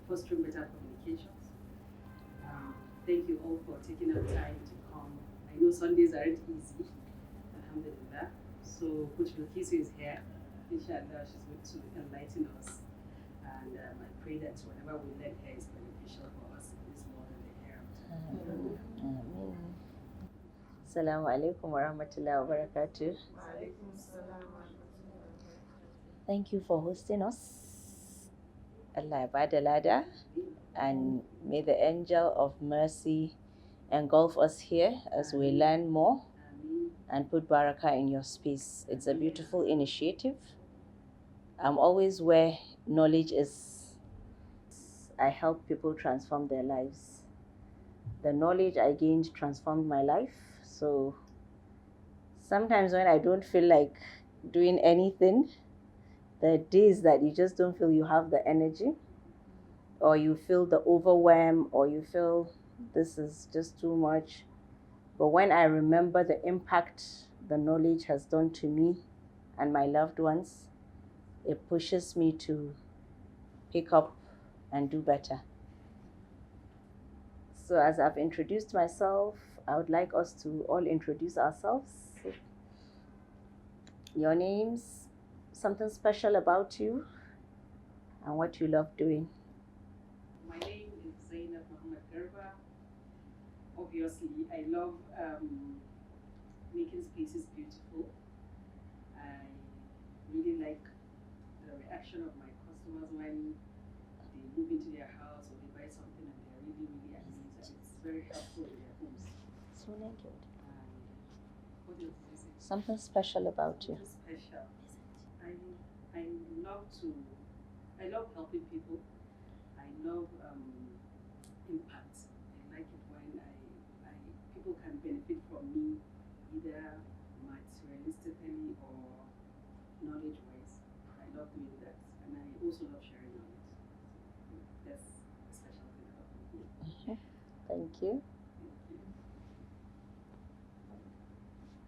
fostering better communications. Thank you all for taking out time to come. I know Sundays aren't easy, alhamdulillah. So Coach Bilkisu is here. Inshallah, she's going to enlighten us. And I pray that whatever we learn here is beneficial for us in this world and the hereafter. Assalamu alaikum wa rahmatullahi wa barakatuh. Thank you for hosting us. Allah bada lada, and may the angel of mercy engulf us here as we learn more and put barakah in your space. It's a beautiful initiative. I'm always where knowledge is. I help people transform their lives. The knowledge I gained transformed my life. So sometimes when I don't feel like doing anything, the days that you just don't feel you have the energy, or you feel the overwhelm, or you feel this is just too much. But when I remember the impact the knowledge has done to me and my loved ones, it pushes me to pick up and do better. So as I've introduced myself, I would like us to all introduce ourselves. Your names, something special about you, and what you love doing. My name is Zainab Muhammad Garba. Obviously, I love making spaces beautiful. I really like the reaction of my customers when they move into their house or they buy something and they're really, really amazed, and it's very helpful in their homes. So naked. What else did you say? Something special about you. Something special. I love helping people. I love impact. I like it when people can benefit from me, either materialistically or knowledge wise. I love doing that, and I also love sharing knowledge. That's a special thing about me. Thank you.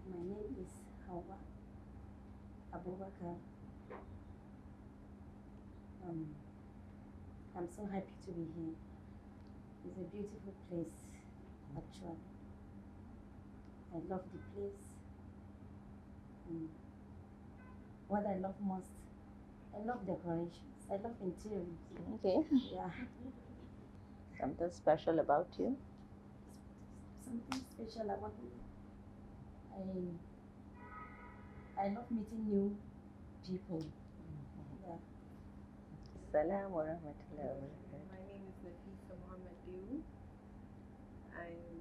My name is Hawa Abubakar. I'm so happy to be here. It's a beautiful place, actually. I love the place. What I love most, I love decorations. I love interiors. Okay. Yeah. Something special about you? Something special about me. I love meeting new people. Yeah. Assalamu wa rahmatullahi wa barakatuh. My name is Nafisa Mohammed Diu. I'm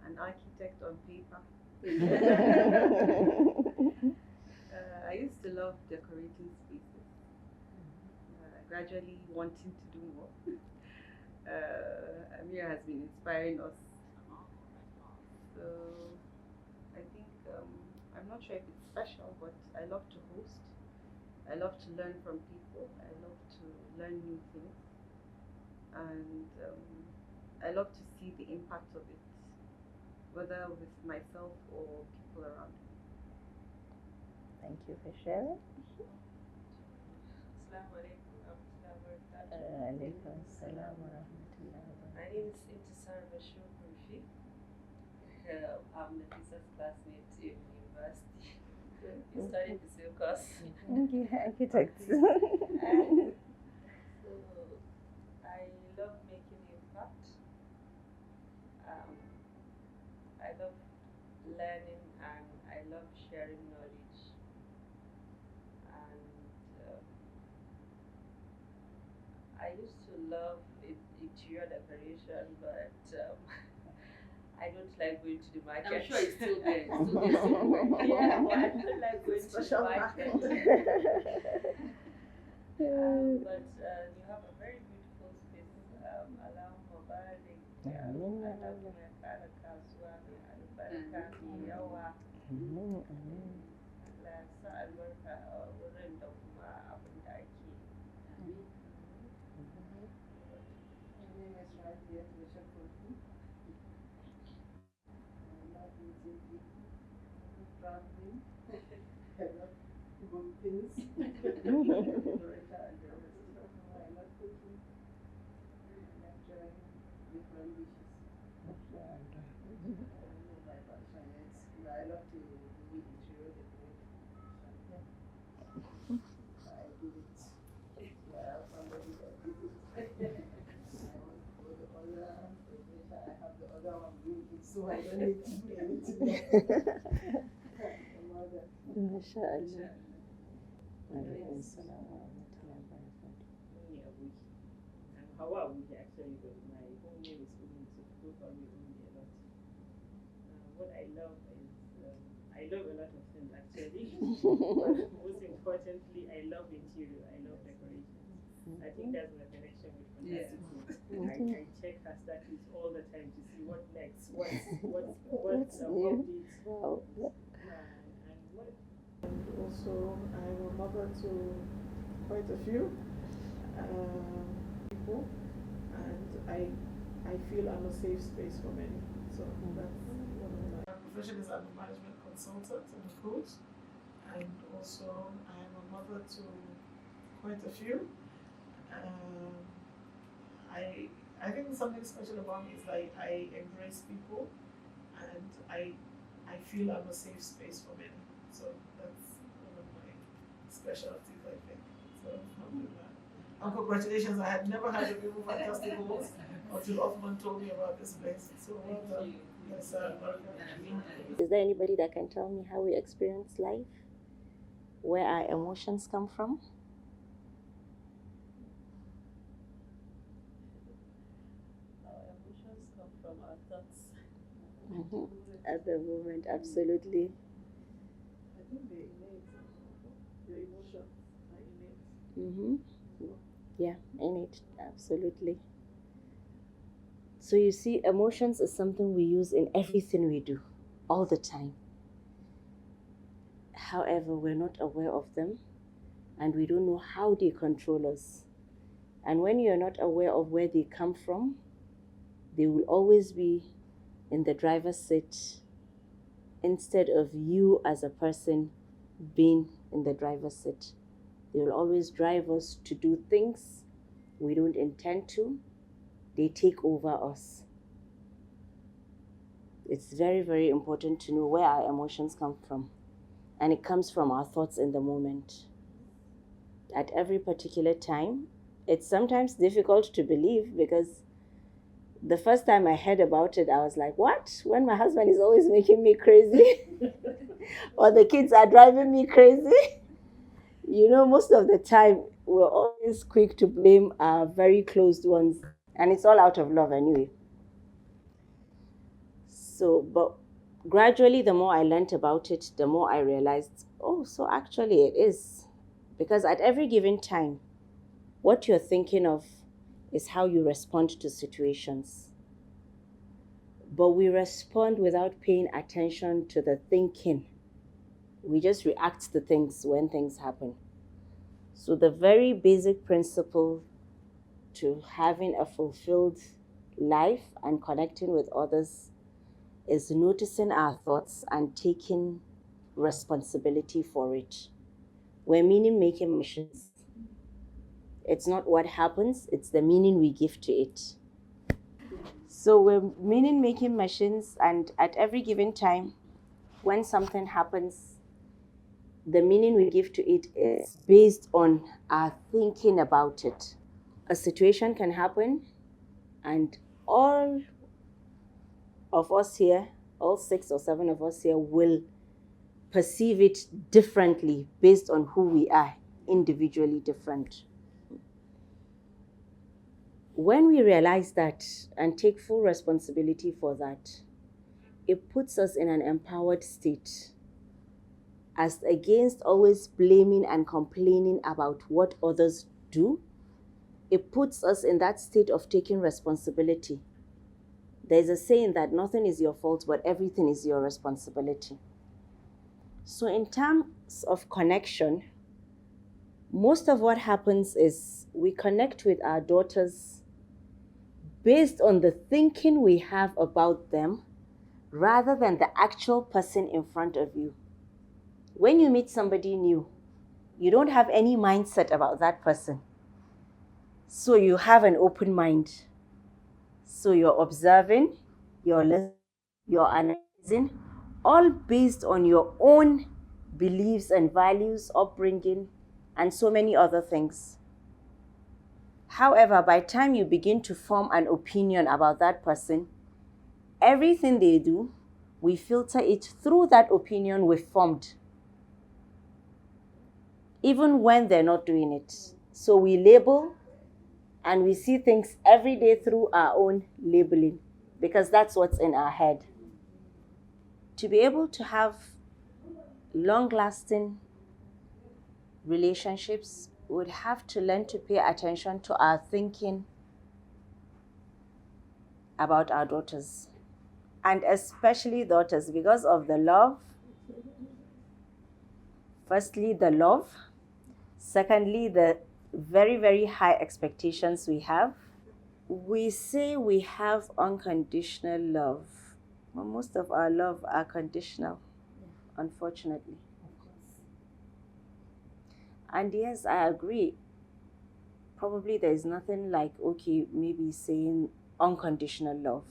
an architect on paper. I used to love decorating spaces, gradually wanting to do more. Amir has been inspiring us. So I think, I'm not sure if it's special, but I love to host. I love to learn from people. I love to learn new things. And I love to see the impact of it, whether with myself or people around me. Thank you for sharing. Assalamu alaikum wa rahmatullahi wa barakatuh. Alaikum assalam wa rahmatullahi wa barakatuh. My name is Intisar Bashir Kurfi. I'm Nafisa's classmate in university. We studied the same course. Okay, architect. So I love making impact. I love learning and I love sharing knowledge. And I used to love interior decoration, but I don't like going to the market. I'm sure it's still there. It's still there somewhere. Yeah, but I don't like going to the market. But you have a very beautiful space. Allow Mobile. Albarka mai yawa. Allah ya sa albarka a wurin da kuma abin da ake yi. My name is Razia Bashir. I love meeting people. I love traveling. I love bumpings. I so I don't need to be anything. MashaAllah. Alaikum salam wa rahmatullahi wa barakatuh. Hawa Abuja actually, but my home name is Umi, so people call me Umi a lot. What I love is, I love a lot of things actually. But most importantly, I love interior, I love decoration. I think that's my connection with fantastic. I check her status all the time to see what next, what's updates. Wow. And what. And also, I'm a mother to quite a few people, and I feel I'm a safe space for many. So that's one of my profession is I'm a management consultant and a coach, and also I'm a mother to quite a few. I think something special about me is like I embrace people, and I feel I'm a safe space for many. So that's one of my specialties, I think. So alhamdulillah. And congratulations, I had never heard of people fantastic goals until Othman told me about this place. So well done. Yes, Is there anybody that can tell me how we experience life? Where our emotions come from? Our emotions come from our thoughts. At the moment, absolutely. I think they're innate. Your emotions are innate. Yeah, innate, absolutely. So you see, emotions is something we use in everything we do, all the time. However, we're not aware of them, and we don't know how they control us. And when you're not aware of where they come from, they will always be in the driver's seat instead of you as a person being in the driver's seat. They will always drive us to do things we don't intend to. They take over us. It's very, very important to know where our emotions come from. And it comes from our thoughts in the moment. At every particular time, it's sometimes difficult to believe because the first time I heard about it, I was like, what? When my husband is always making me crazy? Or the kids are driving me crazy? You know, most of the time, we're always quick to blame our very close ones. And it's all out of love anyway. So, but gradually, the more I learned about it, the more I realized, oh, so actually it is. Because at every given time, what you're thinking of is how you respond to situations. But we respond without paying attention to the thinking. We just react to things when things happen. So the very basic principle to having a fulfilled life and connecting with others is noticing our thoughts and taking responsibility for it. We're meaning-making machines. It's not what happens, it's the meaning we give to it. So we're meaning-making machines, and at every given time, when something happens, the meaning we give to it is based on our thinking about it. A situation can happen, and all of us here, all 6 or 7 of us here, will perceive it differently based on who we are, individually different. When we realize that and take full responsibility for that, it puts us in an empowered state, as against always blaming and complaining about what others do. It puts us in that state of taking responsibility. There's a saying that nothing is your fault, but everything is your responsibility. So in terms of connection, most of what happens is we connect with our daughters based on the thinking we have about them rather than the actual person in front of you. When you meet somebody new, you don't have any mindset about that person. So you have an open mind. So you're observing, you're listening, you're analyzing, all based on your own beliefs and values, upbringing, and so many other things. However, by the time you begin to form an opinion about that person, everything they do, we filter it through that opinion we formed, even when they're not doing it. So we label and we see things every day through our own labeling, because that's what's in our head. To be able to have long-lasting relationships, we would have to learn to pay attention to our thinking about our daughters, and especially daughters, because of the love. Firstly, the love. Secondly, the very, very high expectations we have. We say we have unconditional love. Well, most of our love are conditional, unfortunately. And yes, I agree. Probably there is nothing like, okay, maybe saying unconditional love,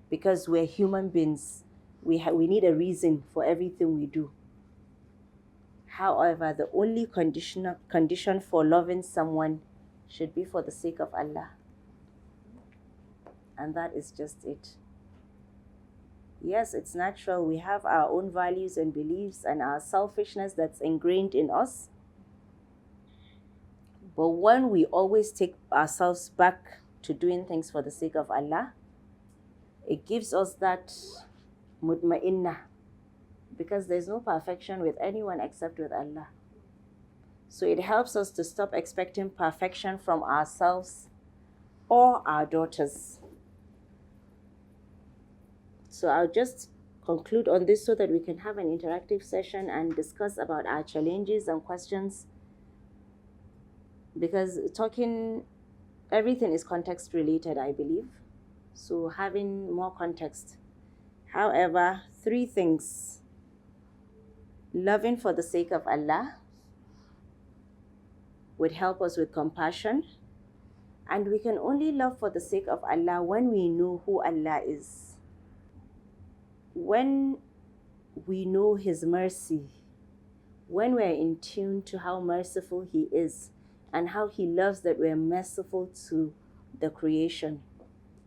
because we're human beings. We need a reason for everything we do. However, the only condition for loving someone should be for the sake of Allah. And that is just it. Yes, it's natural. We have our own values and beliefs and our selfishness that's ingrained in us. But when we always take ourselves back to doing things for the sake of Allah, it gives us that mutma'inna, because there's no perfection with anyone except with Allah. So it helps us to stop expecting perfection from ourselves or our daughters. So I'll just conclude on this so that we can have an interactive session and discuss about our challenges and questions, because everything is context related, I believe. So having more context. However, 3 things: loving for the sake of Allah would help us with compassion, and we can only love for the sake of Allah when we know who Allah is. When we know His mercy, when we're in tune to how merciful He is and how He loves that we're merciful to the creation.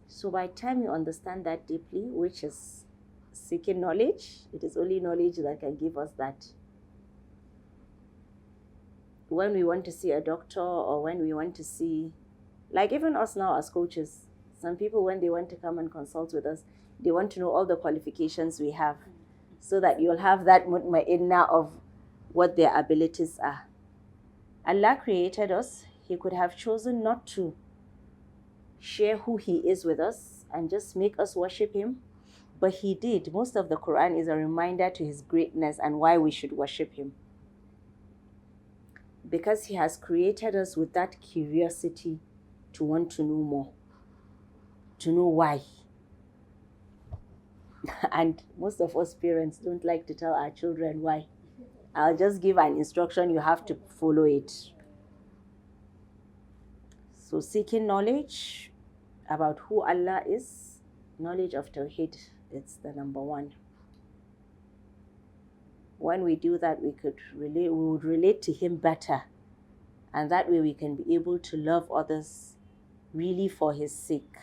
So by the time you understand that deeply, which is seeking knowledge, it is only knowledge that can give us that. When we want to see a doctor, or when we want to see, like even us now as coaches, some people, when they want to come and consult with us, they want to know all the qualifications we have, so that you'll have that mutma'inna of what their abilities are. Allah created us. He could have chosen not to share who He is with us and just make us worship Him, but He did. Most of the Quran is a reminder to His greatness and why we should worship Him, because He has created us with that curiosity to want to know more, to know why. And most of us parents don't like to tell our children why. I'll just give an instruction, you have to follow it. So seeking knowledge about who Allah is, knowledge of Tawheed, it's the number 1. When we do that, we would relate to Him better, and that way we can be able to love others really for His sake.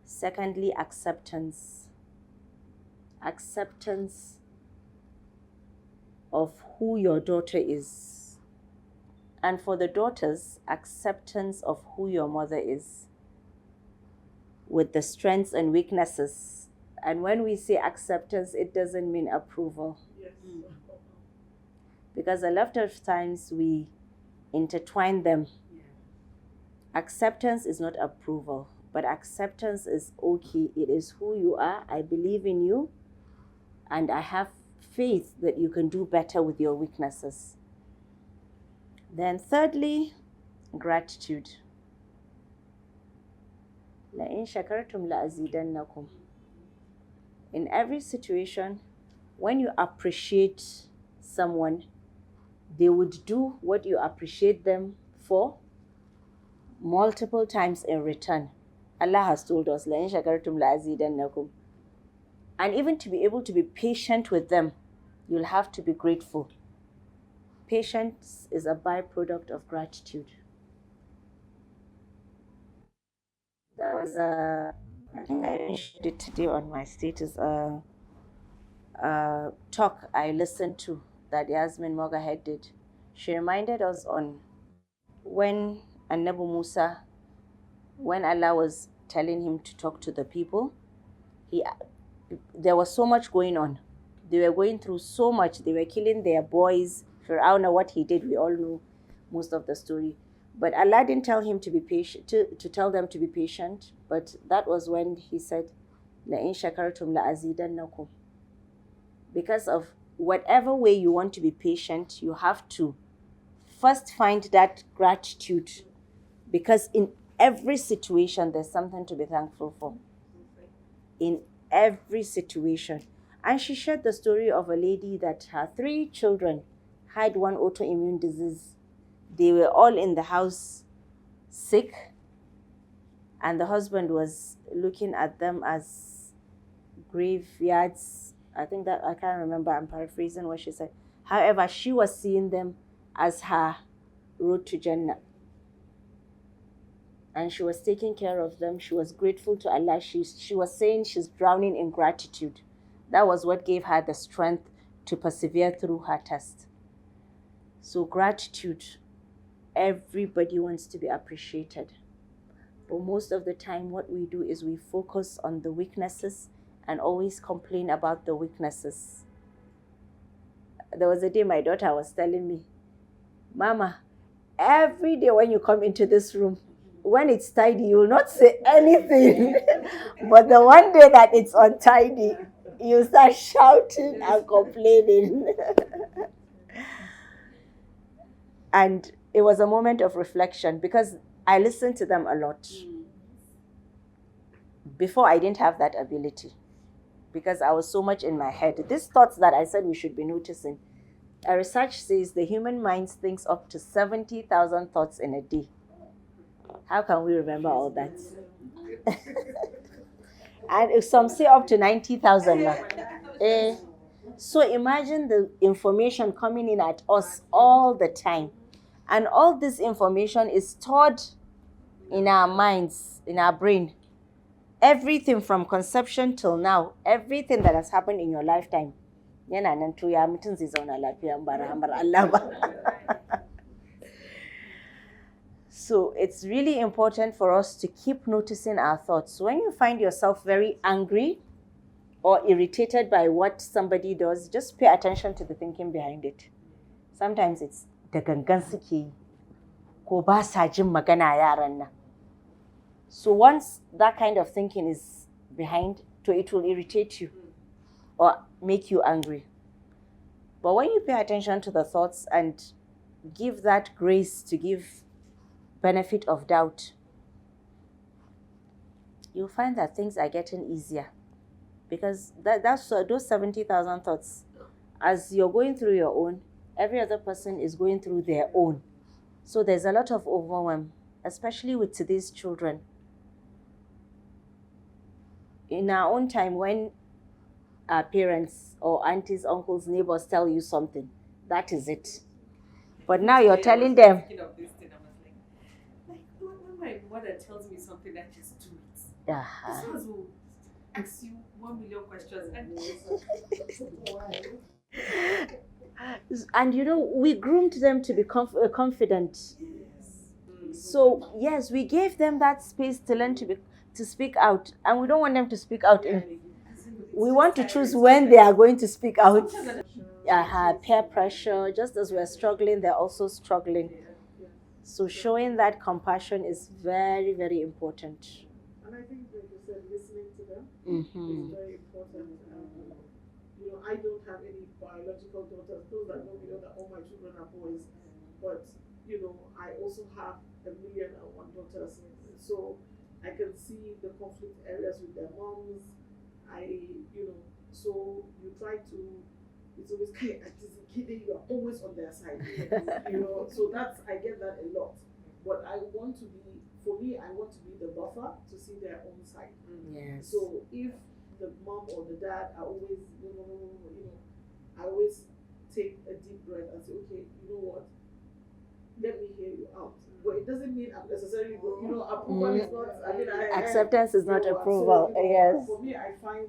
Secondly, acceptance of who your daughter is. And for the daughters, acceptance of who your mother is, with the strengths and weaknesses. And when we say acceptance, it doesn't mean approval. Yes. Because a lot of times we intertwine them. Acceptance is not approval, but acceptance is, okay, it is who you are, I believe in you, and I have faith that you can do better with your weaknesses. Then thirdly, gratitude. لَإِن شَكَرْتُمْ لَأَزِيدَنَّكُمْ. In every situation, when you appreciate someone, they would do what you appreciate them for multiple times in return. Allah has told us, لَإِن شَكَرْتُمْ لَأَزِيدَنَّكُمْ. And even to be able to be patient with them, you'll have to be grateful. Patience is a byproduct of gratitude. There was a I think I shared it today on my status. Talk I listened to that Yasmin Mogahead did. She reminded us on when Annabi Musa, when Allah was telling him to talk to the people, he there was so much going on. They were going through so much. They were killing their boys. Fir'auna, what he did, we all know most of the story. But Allah didn't tell him to be patient, to tell them to be patient. But that was when he said, لَإِن شَكَرْتُمْ لَأَزِيدَنَّكُمْ. Because of whatever way you want to be patient, you have to first find that gratitude. Because in every situation, there's something to be thankful for. In every situation. And she shared the story of a lady that her 3 children had one autoimmune disease. They were all in the house sick, and the husband was looking at them as graveyards. I think that, I can't remember, I'm paraphrasing what she said. However, she was seeing them as her road to Jannah. And she was taking care of them. She was grateful to Allah. She was saying she's drowning in gratitude. That was what gave her the strength to persevere through her test. So gratitude, everybody wants to be appreciated. But most of the time what we do is we focus on the weaknesses and always complain about the weaknesses. There was a day my daughter was telling me, Mama, every day when you come into this room, when it's tidy, you will not say anything. But the one day that it's untidy, you start shouting and complaining. And it was a moment of reflection because I listened to them a lot. Before, I didn't have that ability because I was so much in my head. These thoughts that I said we should be noticing, a research says the human mind thinks up to 70,000 thoughts in a day. How can we remember all that? And if some say up to 90,000 now. So imagine the information coming in at us all the time. And all this information is stored in our minds, in our brain. Everything from conception till now, everything that has happened in your lifetime. So it's really important for us to keep noticing our thoughts. When you find yourself very angry or irritated by what somebody does, just pay attention to the thinking behind it. Sometimes it's da gangan suke ko ba sa jin magana yaran nan. So once that kind of thinking is behind, it will irritate you or make you angry. But when you pay attention to the thoughts and give that grace to give benefit of doubt, you'll find that things are getting easier. Because that's those 70,000 thoughts, as you're going through your own, every other person is going through their own. So there's a lot of overwhelm, especially with today's children. In our own time, when our parents or aunties, uncles, neighbors tell you something, that is it. But now you're telling them. Like when my mother tells me something, I just do it. Uh-huh. This will ask you 1 million questions. And you know, we groomed them to be confident. Yes. So yes, we gave them that space to learn to speak out, and we don't want them to speak out. We want to choose when they are going to speak out. Peer pressure, just as we're struggling, they're also struggling. So showing that compassion is very, very important. And I think, like you said, listening to them Mm-hmm. is very important. You know, I don't have any biological daughters. Those that know me know that all my children are boys. But, you know, I also have 1,000,001 daughters. So I can see the conflict areas with their moms. So you try to, it's always kind of kidding, you're always on their side. So I get that a lot. But I want to be the buffer to see their own side. Yes. So if the mom or the dad are always, I always take a deep breath and say, okay, you know what? let me hear you out. But it doesn't mean I'm necessarily, approval is not, Acceptance is not approval. So, Yes. for me, I find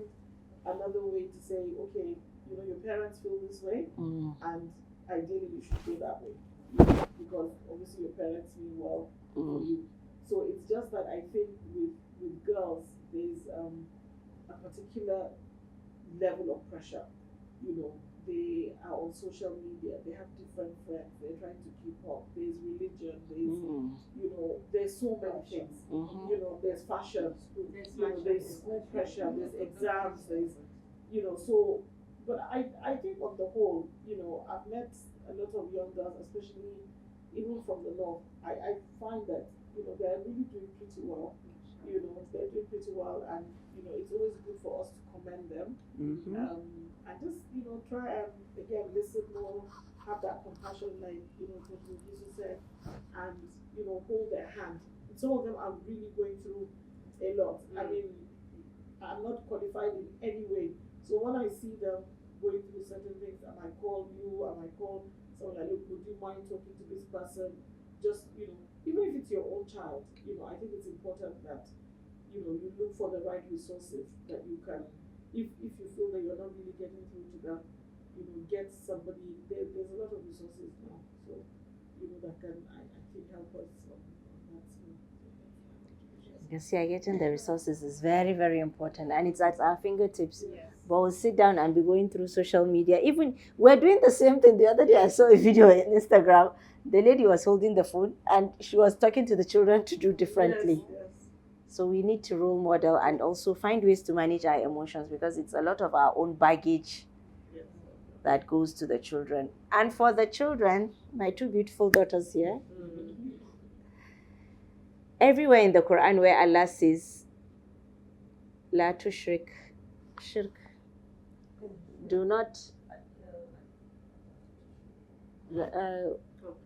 another way to say, okay, your parents feel this way, and ideally you should feel that way. Because obviously your parents mean well for you. So it's just that I think with girls, there's a particular level of pressure. They are on social media, they have different friends, they're trying to keep up. There's religion, there's so many things. There's fashion, there's school pressure, there's exams, there's so. But I think on the whole, I've met a lot of young girls, especially even from the north. I find that they're really doing pretty well. They're doing pretty well, and it's always good for us to commend them. And just try and again listen more, have that compassion, like what Bilkisu said, and hold their hand. Some of them are really going through a lot. I mean, I'm not qualified in any way, so when I see them going through certain things, I might call you, I might call someone like, look, would you mind talking to this person? Just even if it's your own child, I think it's important that you look for the right resources that you can. If you feel that you're not really getting through to them, get somebody. There's a lot of resources now, so that can I think help us on that. Yes, yeah, getting the resources is very, very important, and it's at our fingertips. Yes. But we'll sit down and be going through social media. Even we're doing the same thing. The other day, I saw a video on Instagram. The lady was holding the phone and she was talking to the children to do differently. Yes. So we need to role model and also find ways to manage our emotions, because it's a lot of our own baggage that goes to the children. And for the children, my two beautiful daughters here, everywhere in the Quran where Allah says, La tushrik, shirk, do not,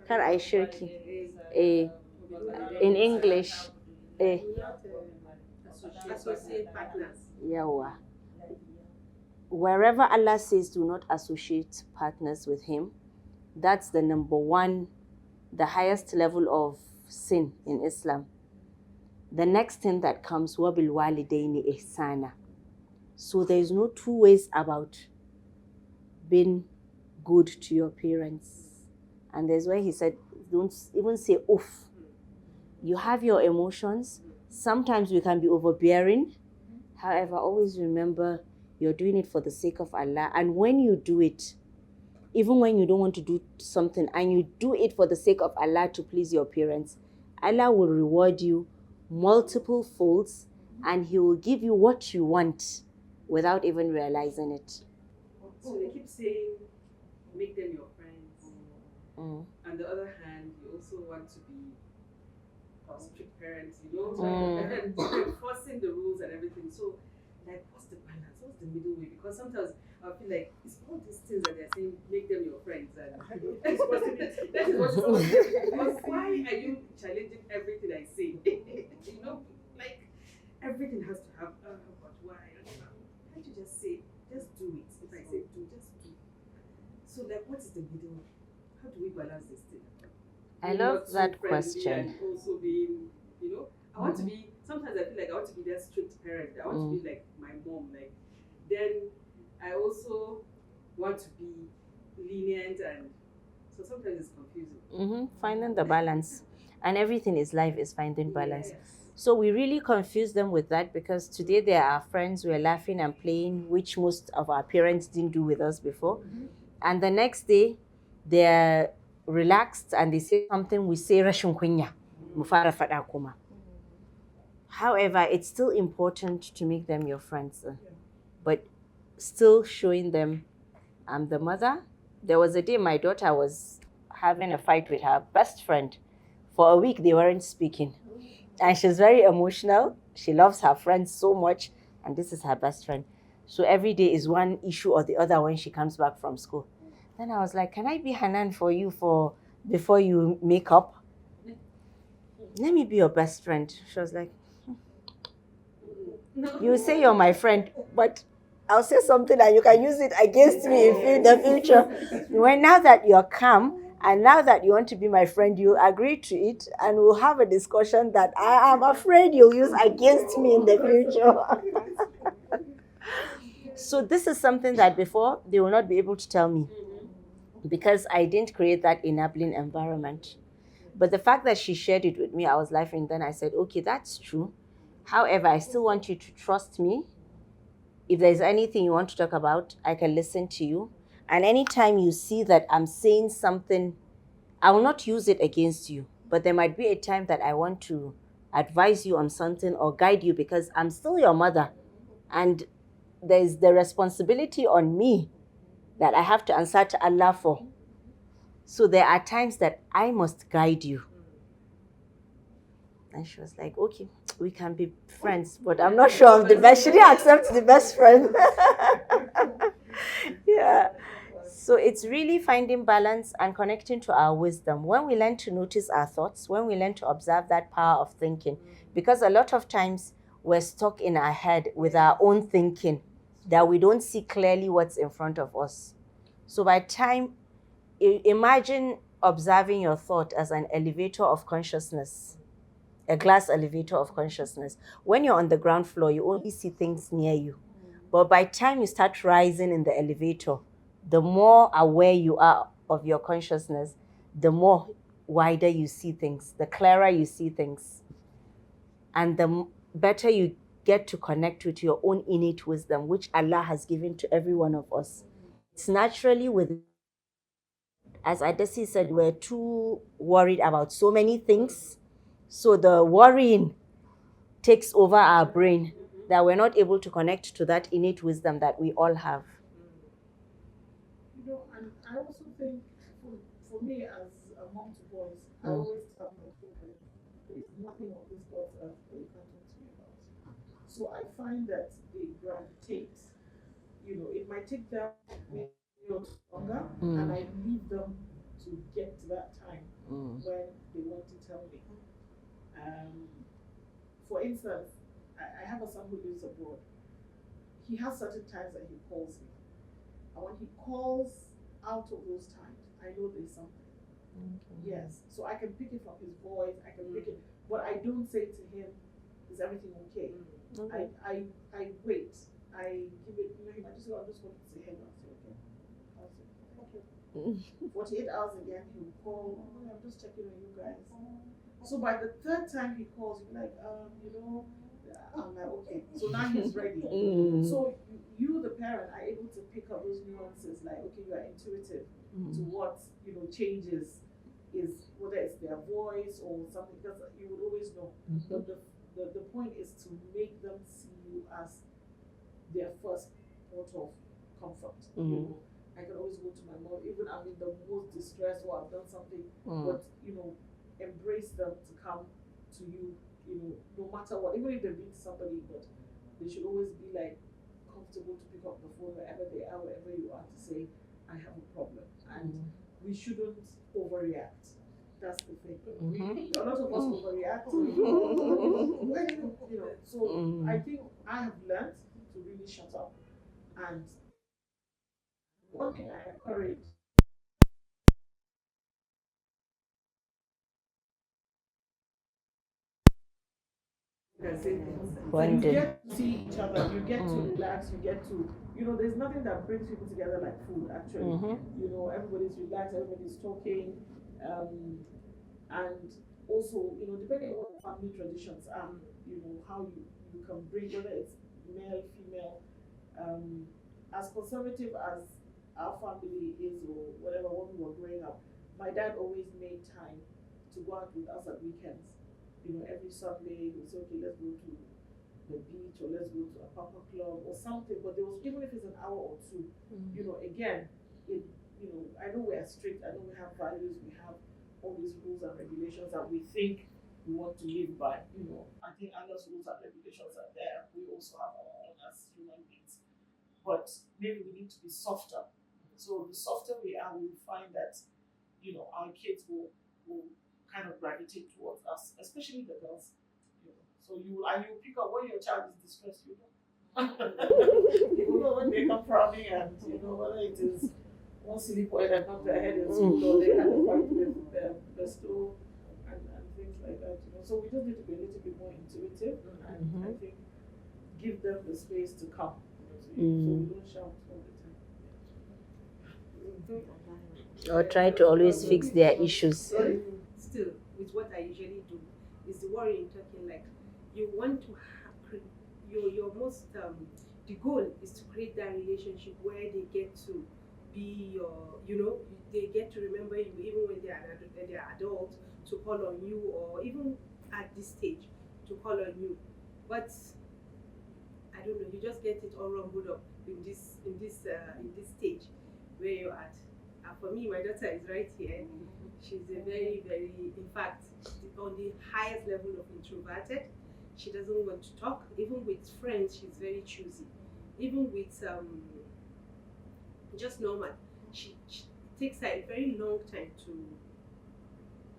kar ay shirki, in English, associate partners. Yawa. Wherever Allah says do not associate partners with Him, that's the number one, the highest level of sin in Islam. The next thing that comes, wabil walidaini ihsana. So there's no two ways about being good to your parents. And there's where he said, don't even say oof. You have your emotions. Sometimes we can be overbearing. However, always remember you're doing it for the sake of Allah. And when you do it, even when you don't want to do something and you do it for the sake of Allah to please your parents, Allah will reward you multiple folds and He will give you what you want without even realizing it. So they keep saying, make them your friends. On the other hand, you also want to be strict parents, and enforcing the rules and everything. So, like, what's the balance? What's the middle way? Because sometimes I feel like it's all these things that they're saying, make them your friends. And that is what because why are you challenging everything I say? Like, everything has to have, but why? Can't you just say, just do it? If I say do, just do. So, like, what is the middle way? How do we balance this thing? I love that question. And also being, I want to be, sometimes I feel like I want to be that strict parent. I want to be like my mom. Like, then I also want to be lenient, and so sometimes it's confusing. Finding the balance. And everything is life is finding balance. Yes. So we really confuse them with that, because today they are friends, we're laughing and playing, which most of our parents didn't do with us before. And the next day, they're relaxed and they say something, we say rashin kunya, mu fara fada kuma. However, it's still important to make them your friends, but still showing them I'm the mother. There was a day my daughter was having a fight with her best friend. For a week, they weren't speaking. And she's very emotional. She loves her friends so much, and this is her best friend. So every day is one issue or the other when she comes back from school. Then I was like, can I be Hanan for you before you make up? Let me be your best friend. She was like, you say you're my friend, but I'll say something and you can use it against me in the future. Now that you're calm And now that you want to be my friend, you agree to it, and we'll have a discussion that I am afraid you'll use against me in the future. So this is something that before they will not be able to tell me because I didn't create that enabling environment. But the fact that she shared it with me, I was laughing. Then I said, okay, that's true. However, I still want you to trust me. If there's anything you want to talk about, I can listen to you. And anytime you see that I'm saying something, I will not use it against you. But there might be a time that I want to advise you on something or guide you because I'm still your mother. And there's the responsibility on me that I have to answer to Allah for. So there are times that I must guide you. And she was like, okay, we can be friends, but I'm not sure of the best. She didn't accept the best friend. Yeah. So it's really finding balance and connecting to our wisdom. When we learn to notice our thoughts, when we learn to observe that power of thinking, because a lot of times we're stuck in our head with our own thinking that we don't see clearly what's in front of us. So by time, imagine observing your thought as an elevator of consciousness, a glass elevator of consciousness. When you're on the ground floor, you only see things near you. But by the time you start rising in the elevator, the more aware you are of your consciousness, the more wider you see things, the clearer you see things. And the better you get to connect with your own innate wisdom, which Allah has given to every one of us. It's naturally with, as Adesi said, we're too worried about so many things. So the worrying takes over our brain that we're not able to connect to that innate wisdom that we all have. You know, and I also think for me as a mom to boys, I always tell my children, there's nothing on this God's earth that you can talk to me about. So I find that they gravitate, you know, it might take them a little longer, and I leave them to get to that time when they want to tell me. For instance, I have a son who lives abroad. He has certain times that he calls me. And when he calls out of those times, I know there's something. Yes. So I can pick it from his voice, I can pick it, but I don't say to him, is everything okay? I wait. I give it, you know, he might just go, I'm just going to say hello. I say, okay. I'll say, thank you. 48 hours again, he'll call, oh, I'm just checking on you guys. So by the third time he calls, you're like, you know, I'm like, okay. So now he's ready. So you, the parent, are able to pick up those nuances, like, okay, you are intuitive to what, you know, changes is, whether it's their voice or something, because you would always know. But the point is to make them see you as their first port of comfort. You know, I can always go to my mom, even I'm in the most distressed or I've done something, but, you know, embrace them to come to you, you know, no matter what, even if they beat somebody, but they should always be like comfortable to pick up the phone wherever they are, wherever you are, to say, I have a problem. And we shouldn't overreact. That's the thing. A lot of us overreact. You know, so I think I have learned to really shut up. And one thing I encourage you get to see each other, you get to relax, you get to, you know, there's nothing that brings people together like food, actually. You know, everybody's relaxed, everybody's talking, and also, you know, depending on what family traditions are, you know, how you can bring, whether it's male, female, as conservative as our family is or whatever, when we were growing up, my dad always made time to go out with us at weekends. You know, every Sunday he would say, okay, let's go to the beach or let's go to a papa club or something. But there was, even if it's an hour or two, you know, again, it, you know, I know we are strict, I know we have values, we have all these rules and regulations that we think we want to live by. You know, I think Allah's rules and regulations are there. We also have our own as human beings. But maybe we need to be softer. So the softer we are, we find that, you know, our kids will kind of gravitate towards us, especially the girls. You know. So you pick up when your child is distressed, you know. You know when they come frowning, and you know whether it is one silly boy that knocked their head in school, or they had a fight with the stool, and things like that. So we just need to be a little bit more intuitive, and I think give them the space to come. So we don't shout all the time. Or try to always fix their issues. Still, with what I usually do, is the worrying talking, like you want to your most the goal is to create that relationship where they get to be your, they get to remember you even when they are adults, to call on you, or even at this stage to call on you. But I don't know, you just get it all rumbled up in this stage where you're at. And for me, my daughter is right here. She's a very, very, in fact, on the highest level of introverted. She doesn't want to talk. Even with friends, she's very choosy. Even with just normal, she takes her a very long time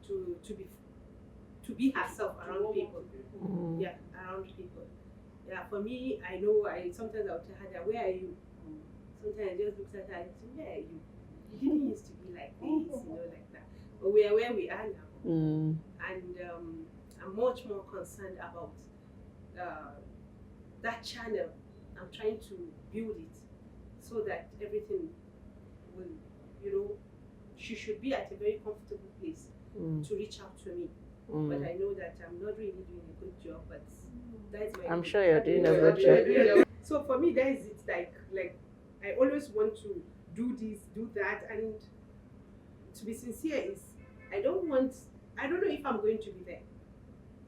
to be herself around people. Yeah, around people. Yeah, for me, I know sometimes I'll tell her that, where are you? Sometimes I just look at her and say, where are you? You didn't used to be like this, like that. But we are where we are now. And I'm much more concerned about that channel. I'm trying to build it so that everything will, she should be at a very comfortable place to reach out to me. But I know that I'm not really doing a good job, but that's my I'm sure you're doing a good job. So for me, that is it. Like I always want to do this, do that, and to be sincere is I don't know if I'm going to be there.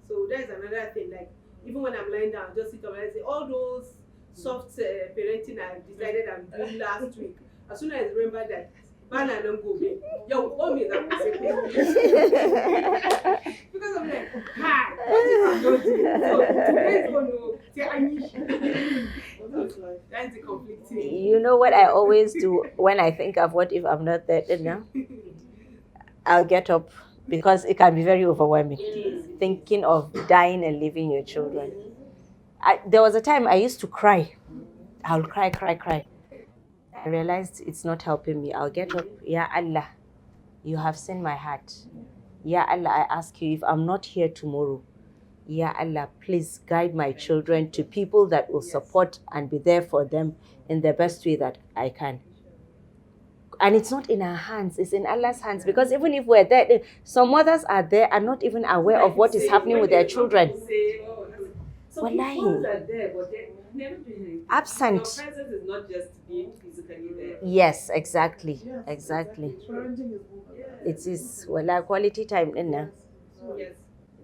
So that's another thing. Like even when I'm lying down, just sit up and I say all those soft parenting I decided I'm doing last week. As soon as I remember that, man, I don't go me. Yo, call me that because I'm like, hi, what if I'm not doing? So today's going to say I need that's the conflicting. You know what I always do when I think of what if I'm not there now? I'll get up, because it can be very overwhelming. Thinking of dying and leaving your children. There was a time I used to cry. I'll cry. I realized it's not helping me. I'll get up. Ya Allah, you have seen my heart. Ya Allah, I ask you, if I'm not here tomorrow, Ya Allah, please guide my children to people that will support and be there for them in the best way that I can. And it's not in our hands, it's in Allah's hands. Because even if we're there, some mothers are there and not even aware of what is happening with their children. So people are there, but they're never doing anything. Absent. Your presence is not just being physically there. Yes, exactly. Exactly. Parenting is It is quality time in there. Yes.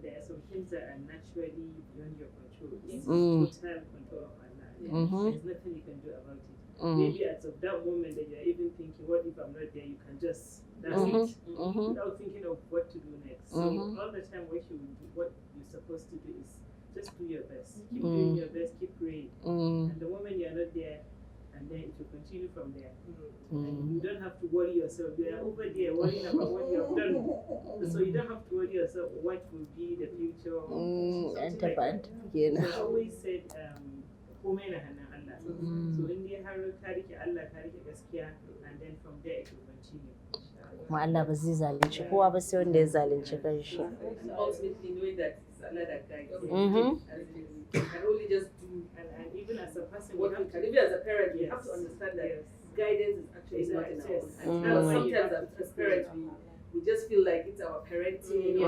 There are some things that are naturally beyond your control. It's total control of Allah. There's nothing you can do about it. Maybe at that moment that you're even thinking, what if I'm not there? You can just, that's it. Without thinking of what to do next. So all the time what you're supposed to do is just do your best. Keep doing your best, keep praying. And the moment you're not there, and then it will continue from there. And you don't have to worry yourself. You are over there worrying about what you have done. So you don't have to worry yourself what will be the future. Something like that. So I always said, So in the har ka rike Allah, ka rike gaskiya, and then from there it will continue. Kuma Allah ba zai zalunci kowa ba sai wanda ya zalunci kanshi. Ultimately knowing that it's Allah that guides. You can only just do, And even as a person, what you can. Even as a parent, you have to understand that guidance is actually not in our hands. Sometimes as parents, we just feel like it's our parenting, it's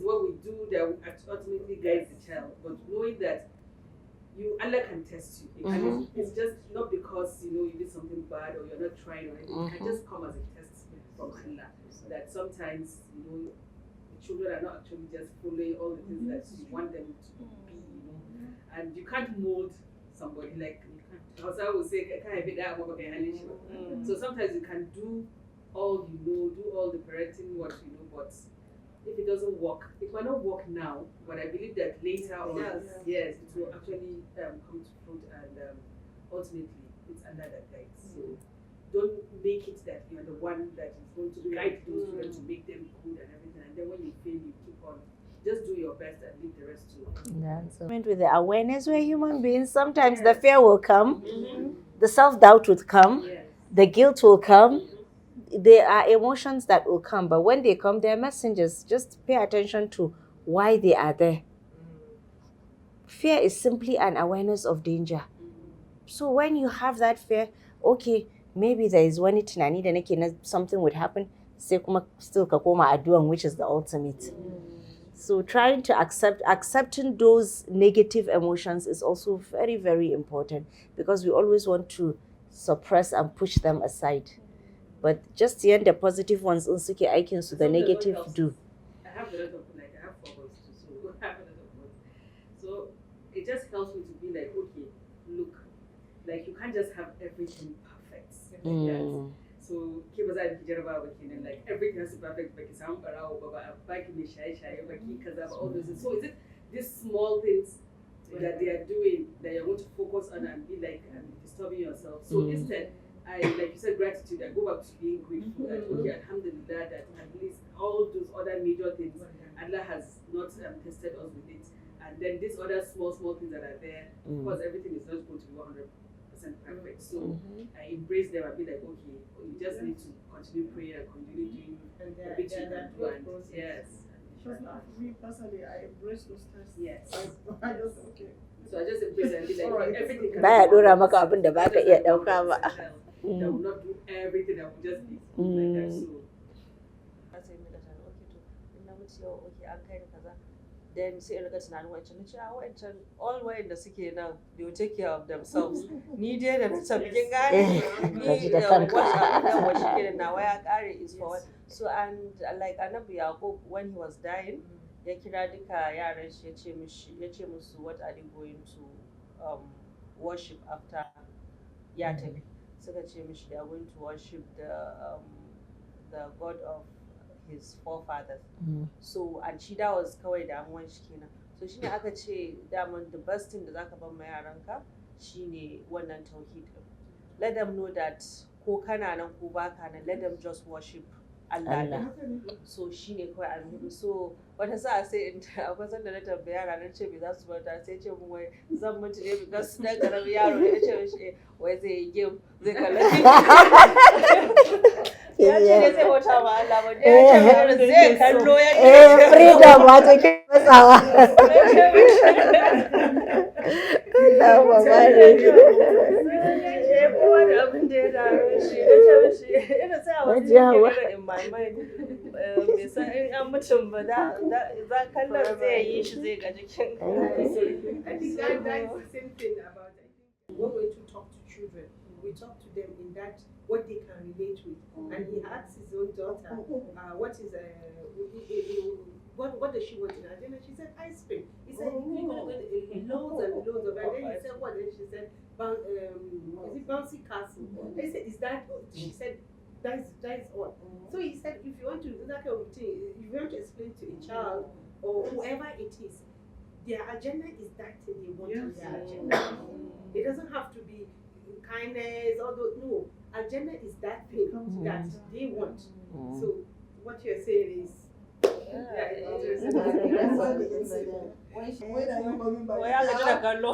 what we do that ultimately guides the child. But knowing that Allah can test you. And it's just not because you did something bad or you're not trying or anything. It can just come as a test from Allah. That sometimes the children are not actually just following all the things that you want them to be. And you can't mold somebody like you can't. I would say, so sometimes you can do all do all the parenting what but if it doesn't work, it might not work now, but I believe that later on, yes, it will actually come to fruit, and ultimately it's Allah that guides. So don't make it that you're the one that is going to guide those children to make them good and everything, and then when you fail, you keep on. Just do your best and leave the rest to. With the awareness, we're human beings. Sometimes the fear will come, the self-doubt would come, Yes. the guilt will come. There are emotions that will come, but when they come, they're messengers. Just pay attention to why they are there. Fear is simply an awareness of danger. So when you have that fear, okay, maybe there is wani tunani da nake na something would happen, sai kuma still ka koma addu'an, which is the ultimate. So trying to accepting those negative emotions is also very, very important, because we always want to suppress and push them aside. But just the positive ones in suke aikin su, the negative do. I have a lot of, like, I have 4 boys too, so I have a lot of boys. So it just helps me to be like, okay, look, like, you can't just have everything perfect. Yes. So ke ba za ki jarba ba kenan, like, everything has to be perfect, baki samu barawo ba baki mai shaye-shaye baki kaza ba, all those things. So is it these small things that they are doing that you're going to focus on and be like disturbing yourself? So instead, I, like you said, gratitude, I go back to being grateful that, okay, alhamdulillah, that at least all those other major things, Allah has not tested us with it. And then these other small things that are there, because everything is not going to be 100% perfect. So I embrace them and be like, okay, you just need to continue praying and continue doing the bit you can do. And yes. Because now, me personally, I embrace those tests. Yes. I just, okay. So I just embrace it and be like, Alright. everything can Baya be dora 100%. maka abin da baka iya dauka ba. That will not do everything, that will just be like that. So sai muka tana okay to in na mutu yau okay an kai ni kaza, then sai in riga tunanin wancan nace a wancan all wayanda suke nan they will take care of themselves, ni dai da na tafi kin gane Kaji ni da kanka. what shi kenan nawa ya kare is for what. So and like Annabi Yaqub, when he was dying, ya kira duka yaran shi ya ce musu what are they going to worship after ya tafi. Suka ce mishi they are going to worship the god of his forefathers. So and shi da was kawai damuwan shi kenan. So shine aka ce daman the best thing da zaka bar ma yaranka shine wannan tauhid. Let them know that ko kana nan ko baka nan, let them just worship Allah. So shine kawai alheri. So wata sa'a sai in akwai sanda na tambaya yara na ce me za su bauta, sai ce mun wai zan mutu ne because dan karamin yaro ne, ya ce mishi wai zai yi game zai kalla ya ce ne zai bauta ma Allah ba, ya ce zai kallo ya Freedom wato ke matsawa. Allah ba bare. Kowa da abin da ya dame shi, ya ce mishi ina sai a wasu yake in my mind bai san in an mutum ba za kallon zai yi shi zai ga jikin. I think that's the same thing about, I think, when we talk to children, we talk to them in that what they can relate with. And he asked his own daughter, what is what does she want in her dinner? She said ice cream. He said loads and loads of it. And then he said what? Then she said is it bouncy castle? He said is that? She said that is all. So he said if you want to do that kind of thing, if you want to explain to a child or whoever it is, their agenda is that thing they want to their agenda. It doesn't have to be kindness, although no, agenda is that thing that they want. So what you're saying is When are you coming back? Wai aka ji da kallo.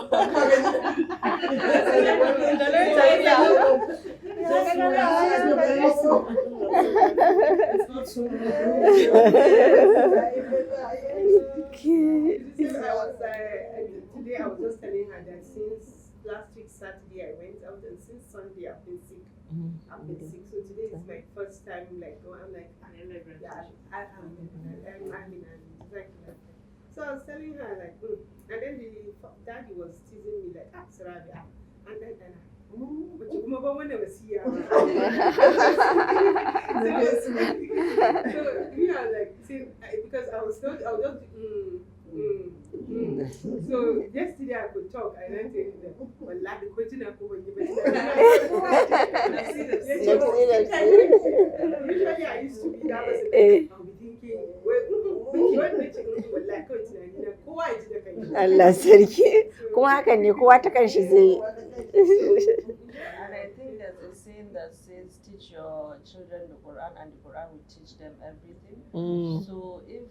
Today I was just telling her that since last week Saturday I went out, and since Sunday I've been sick. I've been sick, so today is my first time like going. I'm like, so I was telling her like, and then the daddy was teasing me like, Sarabia, and then but you remember when I was here. So you know, like, see, because I was just So yesterday I could talk, and I said, well, like the question I could usually I used to be that person. I'll be thinking, Allah sarki. Kuma hakan ne kowa ta kanshi zai yi. And I think there's a saying that says, teach your children the Quran and the Quran will teach them everything. So if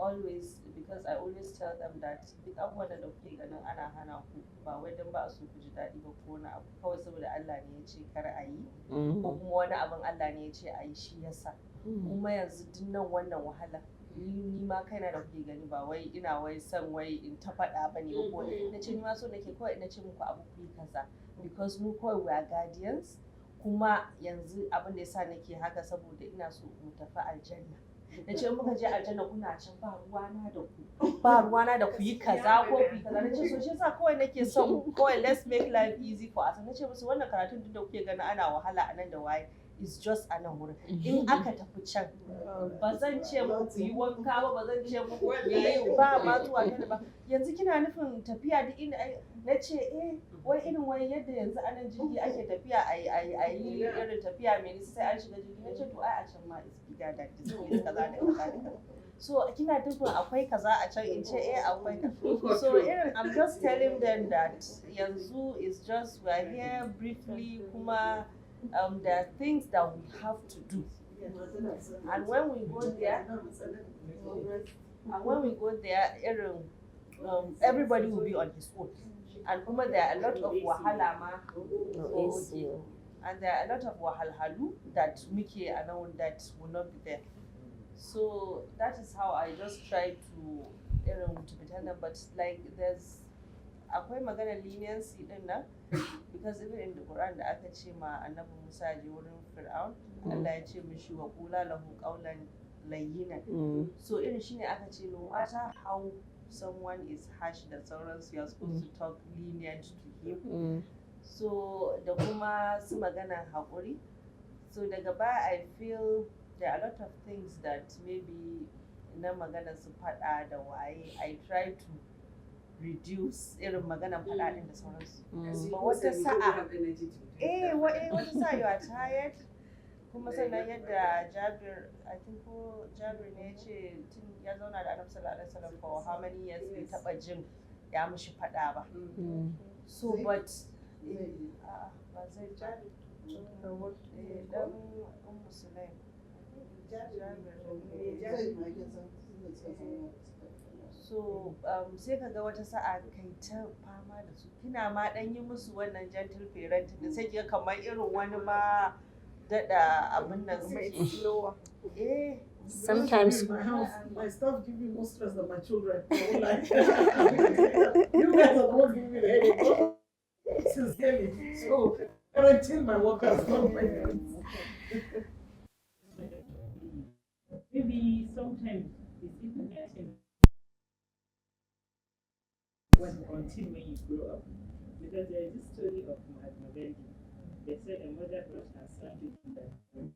always, because I always tell them that duk abubuwan da kuke ganin ana hana ku ba wai don ba a so ku ji daɗi ba ko wani abu, kawai saboda Allah ne ya ce kar a yi ko kuma wani abin Allah ne ya ce a yi shi yasa. Kuma yanzu duk nan wannan wahala ni ma kaina da kuke gani ba wai ina wai son wai in ta faɗa ba ne ko na ce ni ma so nake kawai na ce muku abu ku yi kaza, because mu kawai we are guardians. Kuma yanzu abin da yasa nake haka saboda ina so mu tafi aljanna. Na ce muka je aljanna kuna can ba ruwana da ku, ba ruwana da ku yi kaza ko ku yi kaza. Na ce so shi yasa kawai nake son kawai let's make life easy for us. Na ce musu wannan karatun duk da kuke gani ana wahala a nan da waye is just a nan wurin. In aka tafi can ba zan ce muku yi wanka ba, ba zan ce muku yi ba ma zuwa ne ba. Yanzu kina nufin tafiya duk inda na ce wai irin wai yadda yanzu a nan jirgi ake tafiya a yi irin tafiya mai nisa sai an shiga jirgi. Na ce to ai a can ma is bigger than this place kaza da kaza da kaza. So kina nufin akwai kaza a can, in ce akwai kaza. So irin I'm just telling them that yanzu is just we are here briefly, kuma there are things that we have to do. And when we go there, everybody will be on his own. And kuma there are a lot of wahala ma. And there are a lot of wahalhalu that muke around that will not be there. So that is how I just try to pretend them, but like akwai maganar leniency din nan, because even in the Quran da aka ce ma annabi Musa je wurin Fir'aun, Allah ya ce mishi wa qula lahu qawlan layyinan. So irin shine aka ce no matter how someone is harsh da sauransu, you are supposed to talk lenient to him. So da kuma su maganar haƙuri. So daga baya I feel there are a lot of things that maybe na maganar su faɗa da waye I try to reduce irin maganar faɗa ɗin da sauransu. But wata sa'a wata sa'a you are tired. Kuma sannan yadda Jabir, I think ko Jabir ne ya ce tun ya zauna da Annabi sallallahu alaihi wasallam for how many years bai taɓa jin ya mishi faɗa ba. So but ba zai Jabir dan Sulaim. So sai ka ga wata sa'a kai ta fama da su, kina ma dan yi musu wannan gentle parenting da sai kiga kamar irin wani ma daɗa abin nan suke. Sometimes my staff give me more stress than my children. Like, you guys are the ones giving me the headache. Sincerely. So parenting my workers, not my parents. Maybe sometimes it's even getting until when you grow up. Because there is this story of Mahatma Gandhi. They said a mother brought her son to him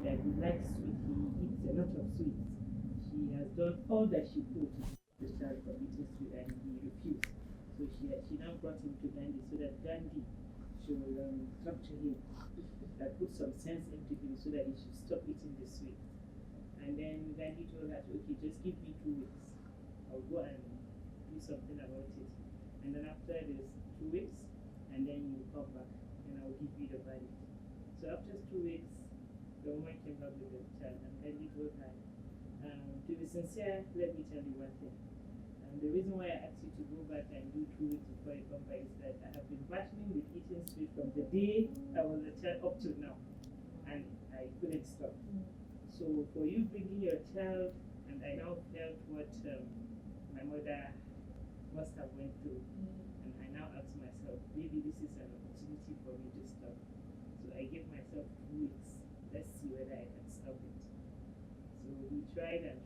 that he likes sweet, he eats a lot of sweets. She has done all that she could to stop the child from eating sweet and he refused. So she now brought him to Gandhi so that Gandhi should talk to him, that put some sense into him so that he should stop eating the sweet. And then Gandhi told her, okay, just give me 2 weeks. I'll go and do something about it. And then after this 2 weeks, and then you come back and I'll give you the verdict. So after 2 weeks, the woman came back with the child and Gandhi told her, to be sincere, let me tell you one thing. The reason why I asked you to go back and do 2 weeks before you come back is that I have been battling with eating sweet from the day I was a child up to now. And I couldn't stop. So for you bringing your child, and I now felt what my mother must have went through, and I now ask myself, maybe this is an opportunity for me to stop. So I gave myself 2 weeks. Let's see whether I can stop it. So he tried and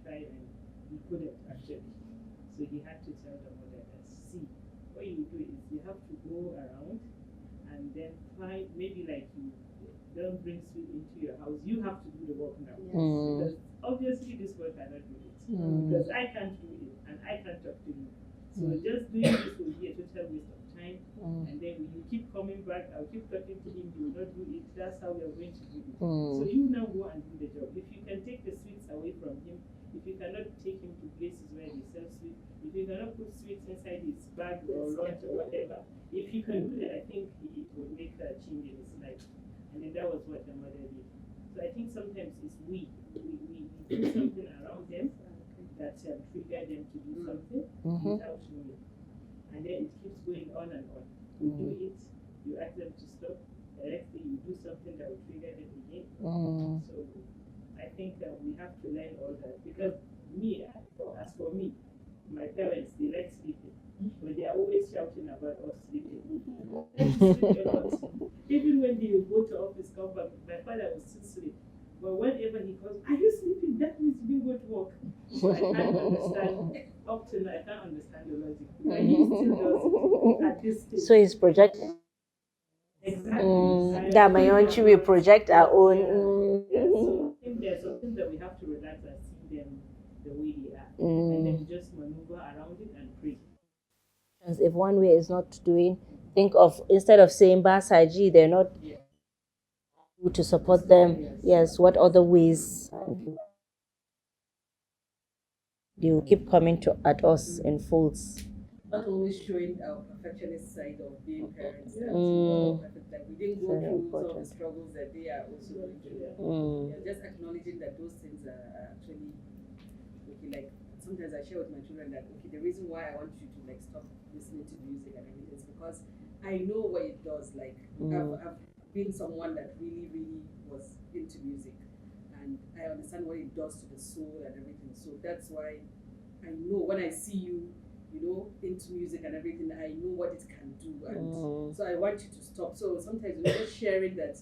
he couldn't actually. So he had to tell the mother that, see, what you do is you have to go around and then find, maybe like you don't bring sweet into your house, you have to do the work now. Yes. Because obviously this boy cannot do it. Because I can't do it and I can't talk to you. So just doing this will be a total waste of time. And then when you keep coming back, I'll keep talking to him, he will not do it. That's how we are going to do it. So you now go and do the job. If you can take the sweets away from him, if you cannot take him to places where they sell sweets, if you cannot put sweets inside his bag or lunch or whatever, if you can do that, I think it will make a change in his life. And then that was what the mother did. So I think sometimes it's we do something around them that trigger them to do something without knowing. And then it keeps going on and on. You do it, you ask them to stop, the next thing you do something that will trigger them again. So I think that we have to learn all that, because as for me, my parents, they like sleeping, but they are always shouting about us sleeping. They sleep a lot. Even when they go to office, come back, my father will still sleep. But whenever he calls, are you sleeping? That means you didn't go to work. So I can't understand. Up to now, I can't understand the logic. But he still does it at this stage. So he's projecting. Exactly. That my own, we project our own. So I think there's something that we have to relax and see them the way they are. And then just maneuver around it and pray. If one way is not doing, think of, instead of saying Basaji, they're not to support them. Yes, what other ways? They will keep coming at us in folds. Not always showing our perfectionist side of being parents. That like we didn't go through some of the struggles that they are also going through. Yeah, just acknowledging that those things are actually okay. Like sometimes I share with my children that okay, the reason why I want you to like stop listening to music and everything is because I know what it does. Like I've been someone that really was into music, and I understand what it does to the soul and everything. So that's why I know when I see you, you know, into music and everything, I know what it can do, and so I want you to stop. So sometimes we're just sharing that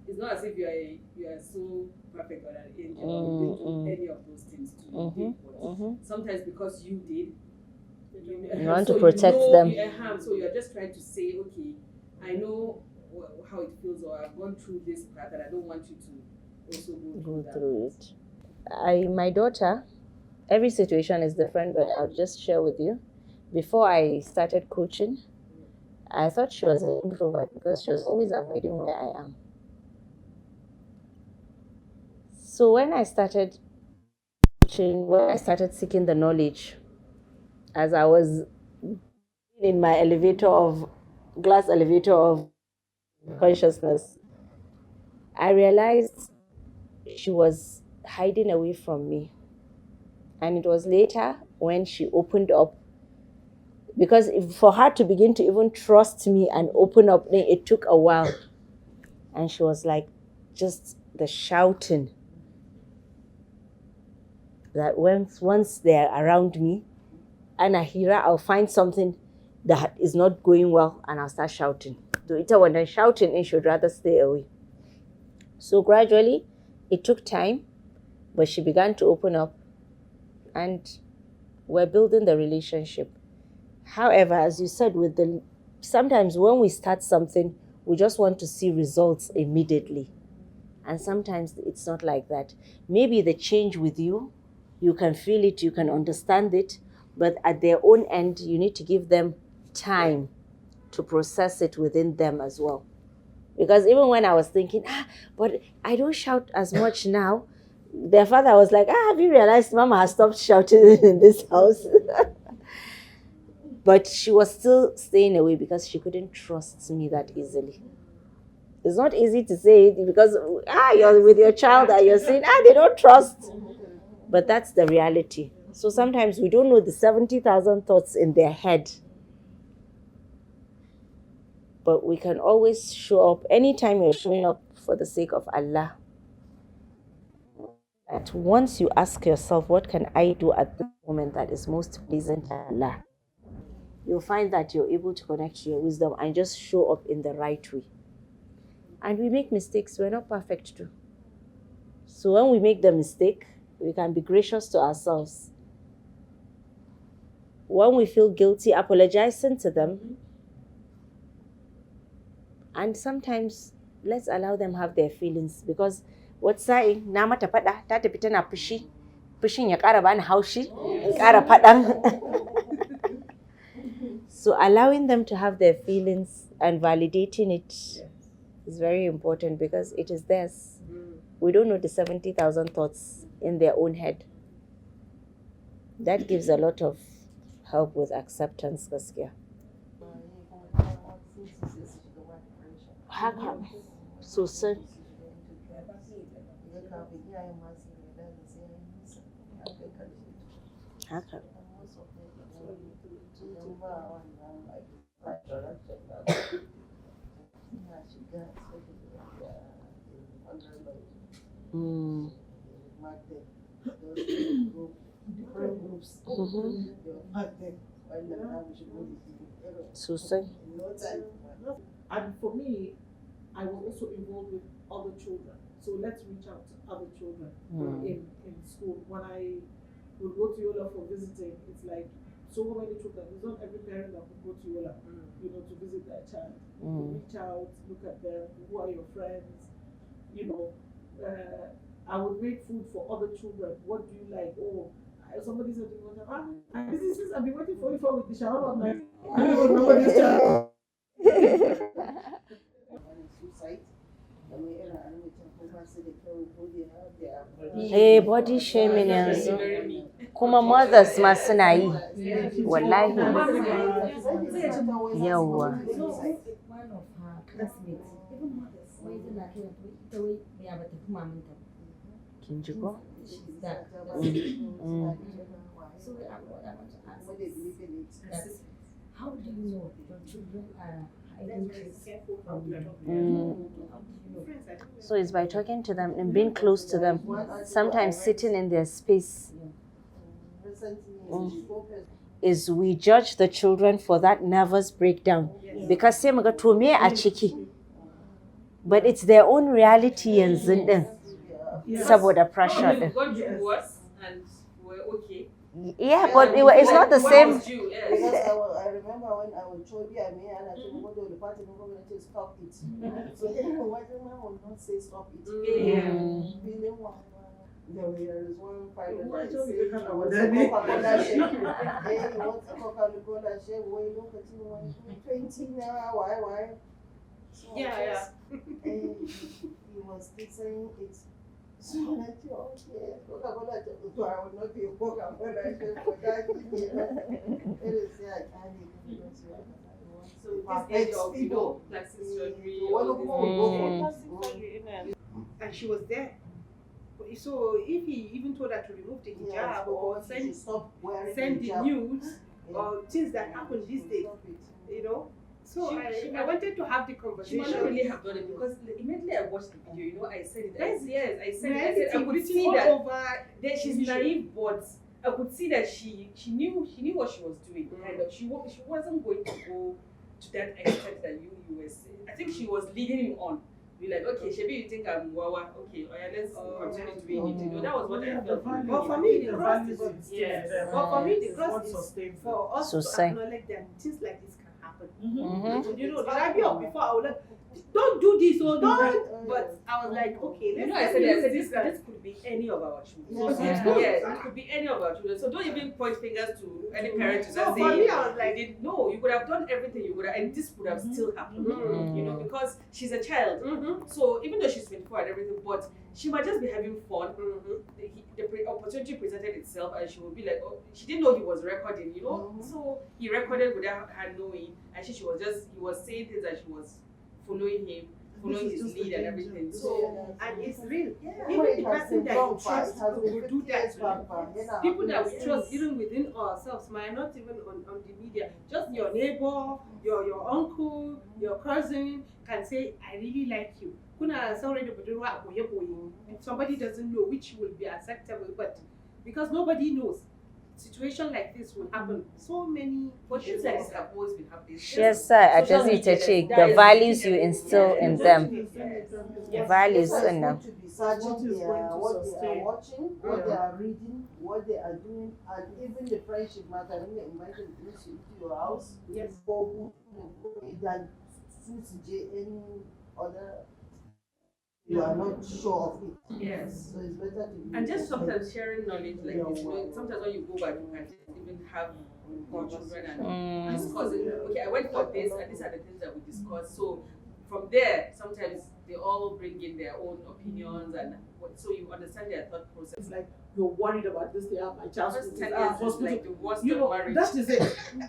it's not as if you are so perfect or an angel or you didn't do any of those things too. You did, but sometimes because you did, you want to protect them. So you're just trying to say, okay, I know how it feels, or I've gone through this path, and I don't want you to also go through it. My daughter, every situation is different, but I'll just share with you. Before I started coaching, I thought she was an introvert because she was always avoiding where I am. So when I started coaching, when I started seeking the knowledge, as I was in my glass elevator of consciousness, I realized she was hiding away from me. And it was later when she opened up, because for her to begin to even trust me and open up, it took a while. And she was like, just the shouting, that once they're around me, and I'll find something that is not going well, and I'll start shouting. So when I'm shouting, she should rather stay away. So gradually, it took time, but she began to open up, and we're building the relationship. However, as you said, sometimes when we start something, we just want to see results immediately. And sometimes it's not like that. Maybe the change with you can feel it, you can understand it, but at their own end, you need to give them time to process it within them as well. Because even when I was thinking, but I don't shout as much now, their father was like, have you realized Mama has stopped shouting in this house? But she was still staying away because she couldn't trust me that easily. It's not easy to say it because you're with your child and you're saying, they don't trust. But that's the reality. So sometimes we don't know the 70,000 thoughts in their head. But we can always show up anytime you're showing up for the sake of Allah. That once you ask yourself, what can I do at this moment that is most pleasing to Allah? You'll find that you're able to connect to your wisdom and just show up in the right way. And we make mistakes. We're not perfect too. So when we make the mistake, we can be gracious to ourselves. When we feel guilty, apologizing to them. And sometimes let's allow them have their feelings, because what's saying na mata fada ta tafi tana fushi, fushin ya ƙara bani haushi, in ƙara faɗan. So allowing them to have their feelings and validating it is very important, because it is theirs. We don't know the 70,000 thoughts in their own head. That gives a lot of help with acceptance, gaskiya. Haka sosai. Haka. Most of them like direction that she got, Mm. those different groups. Sosai. No time. And for me, I was also involved with other children. So let's reach out to other children in school. When I would go to Yola for visiting, it's like so many children. It's not every parent that would go to Yola, to visit their child. Reach out, look at them. Who are your friends? I would make food for other children. What do you like? Oh, somebody said to me, this is I've been waiting for you for with the shower all night. I don't even remember this child. Body shaming yanzu kuma mothers ma suna yi wallahi yawwa One of her classmates, even mothers, wai tana kai ita wai ya bata fi mamanta ba. kin ji ko She's that. So what I want to ask is that how do you know your children are hiding things from you? How do you know? So it's by talking to them and being close to them, sometimes sitting in their space. Is we judge the children for that nervous breakdown because sai muga to me a ciki, but it's their own reality yanzu din saboda pressure din. And we're okay. Yeah, but it's not the same. Because I remember when I was Chobi and me and I told go to the party, I'm going to stop it. So why the man will not say stop it? There was one pilot that said he wants a Coca-Cola shake. He wants a Coca-Cola shake. Why look at you? 20 now? Why? So he was still saying it. So I said, okay, Coca-Cola shake. So I will not be a Coca-Cola shake for that. It is I can't even do it. So this age of plastic surgery, And she was there. So if he even told her to remove the hijab or send the news or things that happen these days, So I wanted to have the conversation. She might not really have done it because immediately I watched the video, I said it. I said I could see that she's naive, but I could see that she knew what she was doing. Kind of, she wasn't going to go to that extent that you were saying. I think she was leading him on. Be like, okay, Shebi, you think I'm Wawa? Okay, let's continue doing it. That was what I felt. But for me, the cross is for us to acknowledge that things like this can happen. The idea of before I would like, don't do this or don't. But I was like, okay, I said this could be any of our children. It could be any of our children. So don't even point fingers to any parent. So for me, I was like, you could have done everything you would have, and this would have still happened. Because she's a child. So even though she's 24 and everything, but she might just be having fun. The opportunity presented itself, and she would be like, oh, she didn't know he was recording, So he recorded without her knowing, and he was saying things that she was following his lead and everything. So, and it's real. Even the person that you trust will do that. People that we trust, even within ourselves, might not even on the media. Just your neighbor, your uncle, your cousin can say, I really like you. If somebody doesn't know which will be acceptable, but because nobody knows, situation like this will happen. So many things like this have always been happening. Yes, sir. I just need to check the values you instill in them. Values in them. To be searching what they are watching, what they are reading, what they are doing, and even the friendship matter. When they invite them to your house, or than any other. You are not sure of it. Yes. So it's better to be. And just sometimes sharing knowledge like this. Sometimes when you go back, you can even have your children and discussing. Okay, I went for this, and these are the things that we discussed. So from there, sometimes they all bring in their own opinions, and so you understand their thought process. It's like you're worried about this, my child's First school 10 fees, years is hospital. like the worst You of know, marriage. that is it.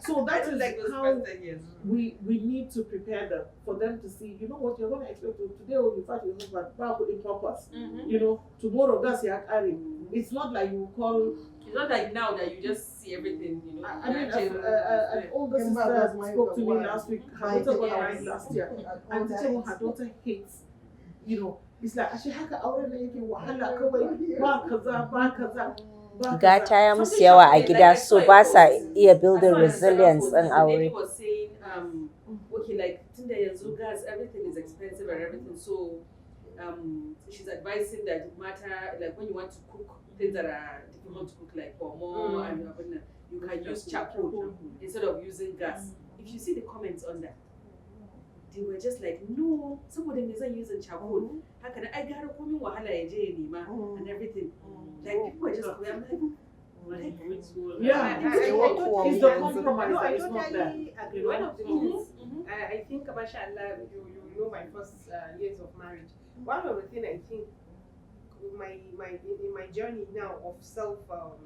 So I that don't is like those how first 10 years. we need to prepare them, for them to see, you know what, you're going to expect today, you fight your husband, back in purpose. You know, tomorrow that's your carry. It's not like you call. It's not like now that you just see everything, you know. I mean, an older sister spoke to me last week. Her daughter got married last year, and the table her daughter hates. You know, it's like ashe haka auren da yake wahala kawai ba kaza ba kaza. Gata ya musu yawa a gida, so ba sa iya building resilience in aure. Was saying, okay, like tunda yanzu gas, everything is expensive and everything, so she's advising that matter, like when you want to cook things that are difficult to cook, like pomo and you can use charcoal instead of using gas. If you see the comments on that, they were just like, no, some of them isn't using charcoal. How can I get a coming wahala and everything? Like people were just going, I'm like, it's the compromise that is not there. Agree. One of the things, I think, mashallah, you know my first years of marriage. One of the things I think in my journey now of self-awareness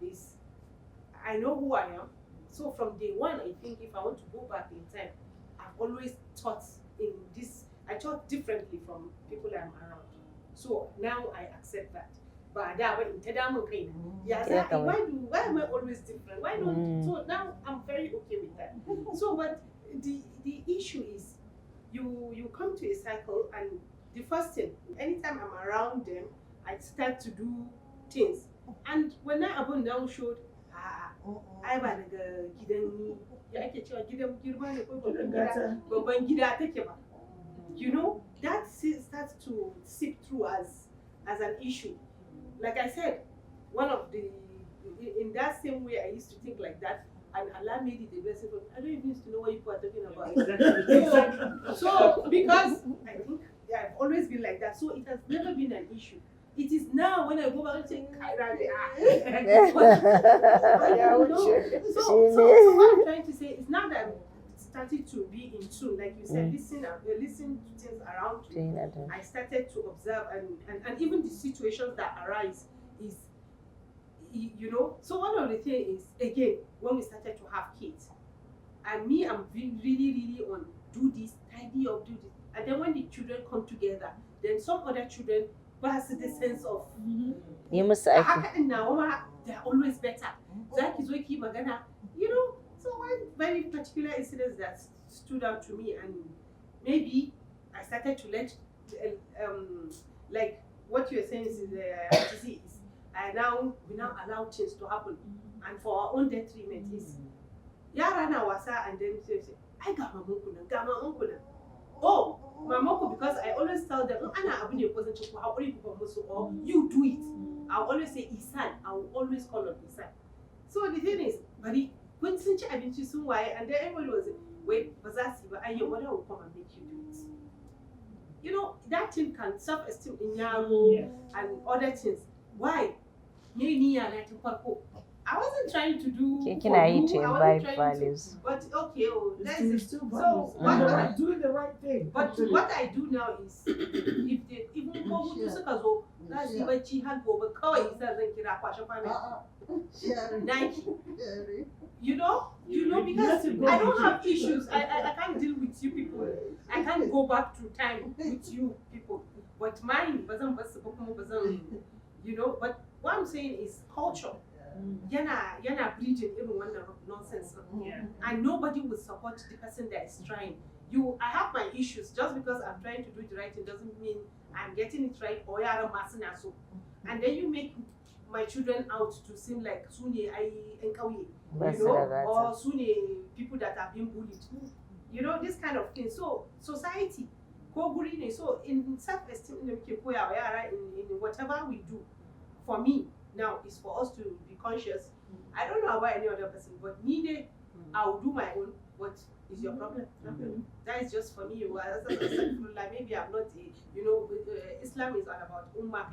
is I know who I am. So from day one, I think if I want to go back in time, I've always taught I taught differently from people I'm around. So now I accept that. But why am I always different? Why not? So now I'm very okay with that. So but the issue is you come to a cycle, and the first thing, anytime I'm around them, I start to do things. And when I now showed I ba daga gidan ya ake cewa gidan girma ne ko babban gida take ba. You know, that starts to seep through as an issue. Like I said, in that same way I used to think like that, and Allah made it a blessing for me. I don't even used to know what you are talking about. Exactly. So because I think I've always been like that, so it has never been an issue. It is now when I go back and say, so what I'm trying to say is now that I'm started to be in tune, like you said, listen to things around me. I started to observe and even the situations that arise is, you know. So one of the things is, again, when we started to have kids, and me, I'm really on do this, tidy up, do this, and then when the children come together, then some other children has the sense of they're always better. You know, so one very particular incident that stood out to me, and maybe I started to let like what you're saying is we now allow things to happen, and for our own detriment is yara na wasa, and then say I got my uncle. Oh, my mom, because I always tell them, or you do it. I'll always say Isan. I'll always call on Isan. So the thing is, but when since I've been to Sunway, and then everybody was wait, Bazasi, but I your mother will come and make you do it. You know, that thing can self-esteem in Yaro and other things. Why? I wasn't trying to do values. But okay, that is still so doing the right thing. But what I do now is, if they even go to Sakazo, that's even she had go, but Kawai says Nike. You know, because I don't have issues. I can't deal with you people. I can't go back to time with you people. But mine wasn't, you know. But what I'm saying is culture. Yana bleeding even when nonsense. And nobody will support the person that is trying. I have my issues. Just because I'm trying to do the right thing doesn't mean I'm getting it right or so. And then you make my children out to seem like Sunni Enkawi, you know, or Sunni people that are being bullied. You know, this kind of thing. So society, so in self-esteem in whatever we do, for me now is for us to be conscious. I don't know about any other person, but me, I will do my own. What is your problem? That is just for me. Like maybe I'm not, you know, Islam is all about ummah,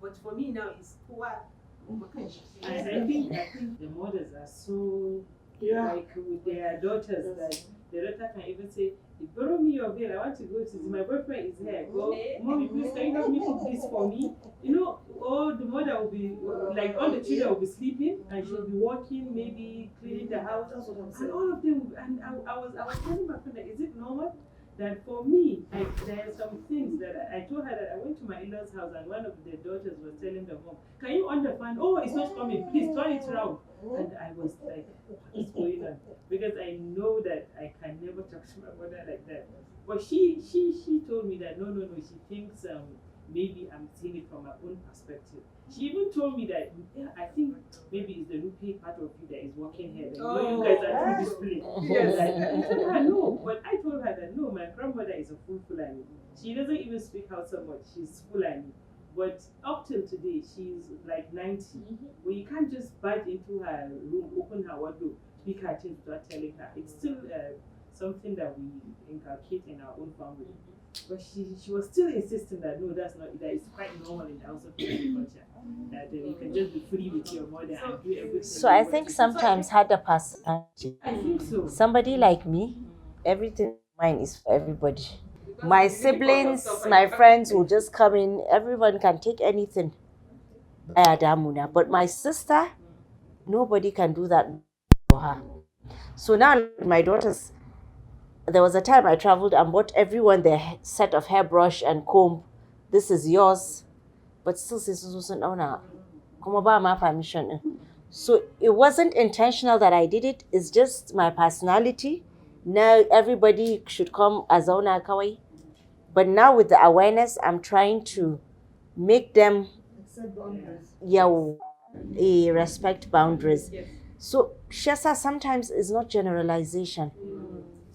but for me now it's I think the mothers are so like with their daughters, that the daughter can even say, borrow me your bill, I want to go to my boyfriend is here. Go, mommy, please can you help me cook this for me? You know, or the mother will be like all the children will be sleeping and she'll be working, maybe cleaning the house, and all of them. And I was telling my friend that is it normal? That for me, there are some things that I told her that I went to my in-laws' house and one of the daughters was telling the mom, can you on the fan? Oh, it's not coming, please turn it around. And I was like, what is going on? Because I know that I can never talk to my mother like that. But she told me that no, she thinks maybe I'm seeing it from my own perspective. She even told me that I think maybe it's the Nupe part of you that is working here. That you guys are too displayed. Yes. I told her no, but I told her that no, my grandmother is a full Fulani. She doesn't even speak Hausa much. She's Fulani. But up till today, she's like 90. Well, you can't just barge into her room, open her wardrobe, speak her things without telling her. It's still something that we inculcate in our own family. But she was still insisting that no, that's not, that it's quite normal in the Hausa culture. That you can just be free with your mother and do everything. So I think sometimes had a personality. I think so. Somebody like me, everything mine is for everybody. My siblings, my friends will just come in. Everyone can take anything. But my sister, nobody can do that for her. So now my daughters, there was a time I traveled and bought everyone their set of hairbrush and comb. This is yours. But still, my permission. So it wasn't intentional that I did it. It's just my personality. Now everybody should come as Auna Kawai. But now with the awareness, I'm trying to make them respect boundaries. Yes. So Shesa sometimes is not generalization.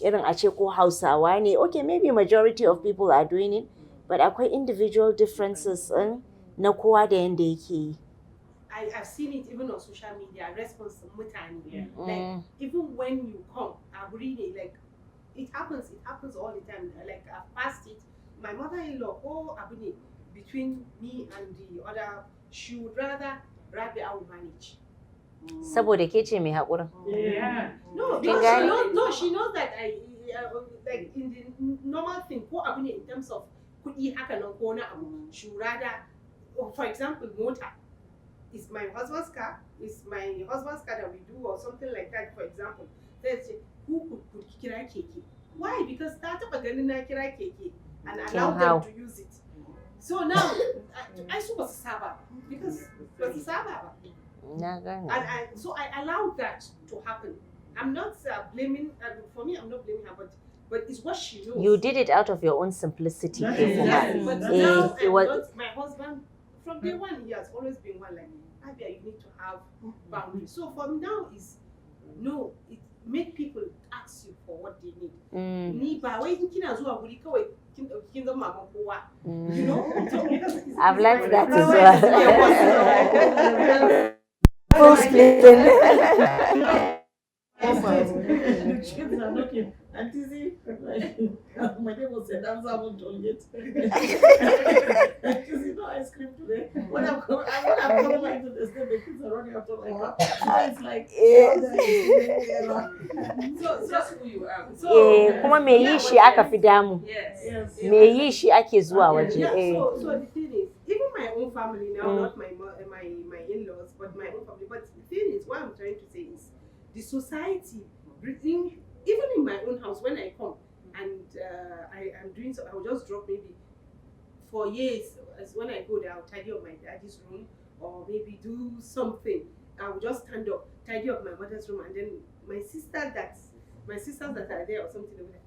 Okay, maybe a majority of people are doing it, but quite individual differences. I've seen it even on social media, response to mutani. Like even when you come, I really like it happens all the time. Like I've passed it. My mother-in-law, Abuni, between me and the other, she would rather I will manage. Saboda ke ce mai haƙurin. Yeah. No, she knows that I like in the normal thing, ko abu ne in terms of kuɗi haka nan ko na abu, she would rather, for example, mota is my husband's car, that we do or something like that, for example. Let's say, who could kira keke? Why? Because ta taɓa ganin na kira keke and allow them to use it. So now, I suppose saba because it's saba. And so I allowed that to happen. I'm not blaming. For me, I'm not blaming her, but it's what she knows. You did it out of your own simplicity. But now my husband, from day one, he has always been one like, Abia, you need to have boundaries. So from now is no, it make people ask you for what they need. Ni ba wai kina zuwa guri kawai kin zama maman kowa. You know? I've learned that as well. Full splitting. The kids are looking. Auntie Z, like, my name was said, I'm someone told it. Auntie Z, no ice cream today. When I'm coming back to the step, the kids are running after my car. So it's like, so just who you are. Kuma me yi shi aka fi damu. Yes. Me yi shi ake zuwa waje. So the thing is, even my own family now, not my in-laws, but my own family. But the thing is, what I'm trying to say is, the society, even in my own house, when I come and I'm doing so, I will just drop maybe for years. As when I go there, I'll tidy up my daddy's room or maybe do something. I will just stand up, tidy up my mother's room, and then my sisters that are there or something, they'll be like,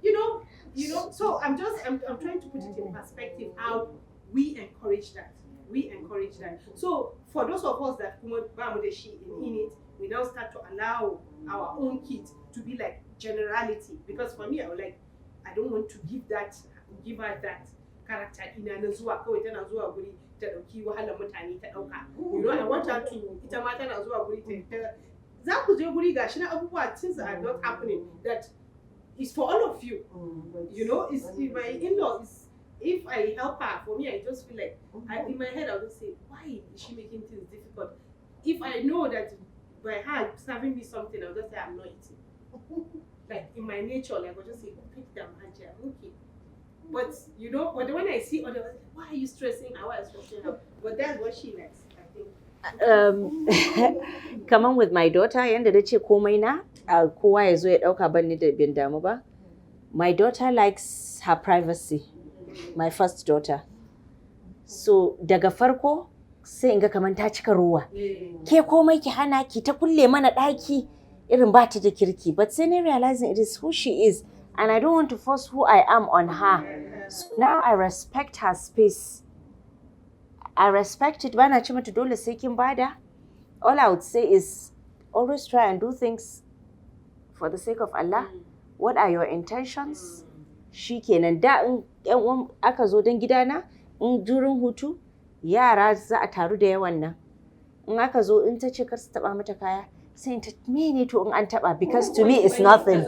you know. So I'm trying to put it in perspective how we encourage that. So for those of us that in it, we now start to allow our own kids to be like generality. Because for me, I don't want to give her that character in a zuwa kawai tana zuwa guri ta dauki wahalar mutane ta dauka. I want her to ita ma tana zuwa guri ta za ku je guri gashi na abubuwa things are not happening that is for all of you. Is my in-law if I help her, for me, I just feel like, in my head, I'll just say, why is she making things difficult? If I know that by her serving me something, I'll just say, I'm not eating. Like, in my nature, like, I'll just say, take them, Haji, I'm okay. But, you know, but when I see others, like, why are you stressing her? Why are you stressing her? But that's what she likes, I think. Kaman with my daughter, yanda da ce komai na, kowa ya zo ya ɗauka ban ni da bin damu ba. My daughter likes her privacy. My first daughter. So daga farko sai in ga kaman ta cika ruwa. Ke komai ki hana ki ta kulle mana ɗaki irin ba ta da kirki. But sai na realizing it is who she is and I don't want to force who I am on her. So now I respect her space. I respect it. Bana ce mata dole sai kin bada. All I would say is always try and do things for the sake of Allah. What are your intentions? Shi kenan da in ƴan uwan aka zo don gidana in during hutu yara za a taru da yawan nan. In aka zo in ta ce kar su taɓa mata kaya sai in ta mene to in an taɓa because to me it's nothing.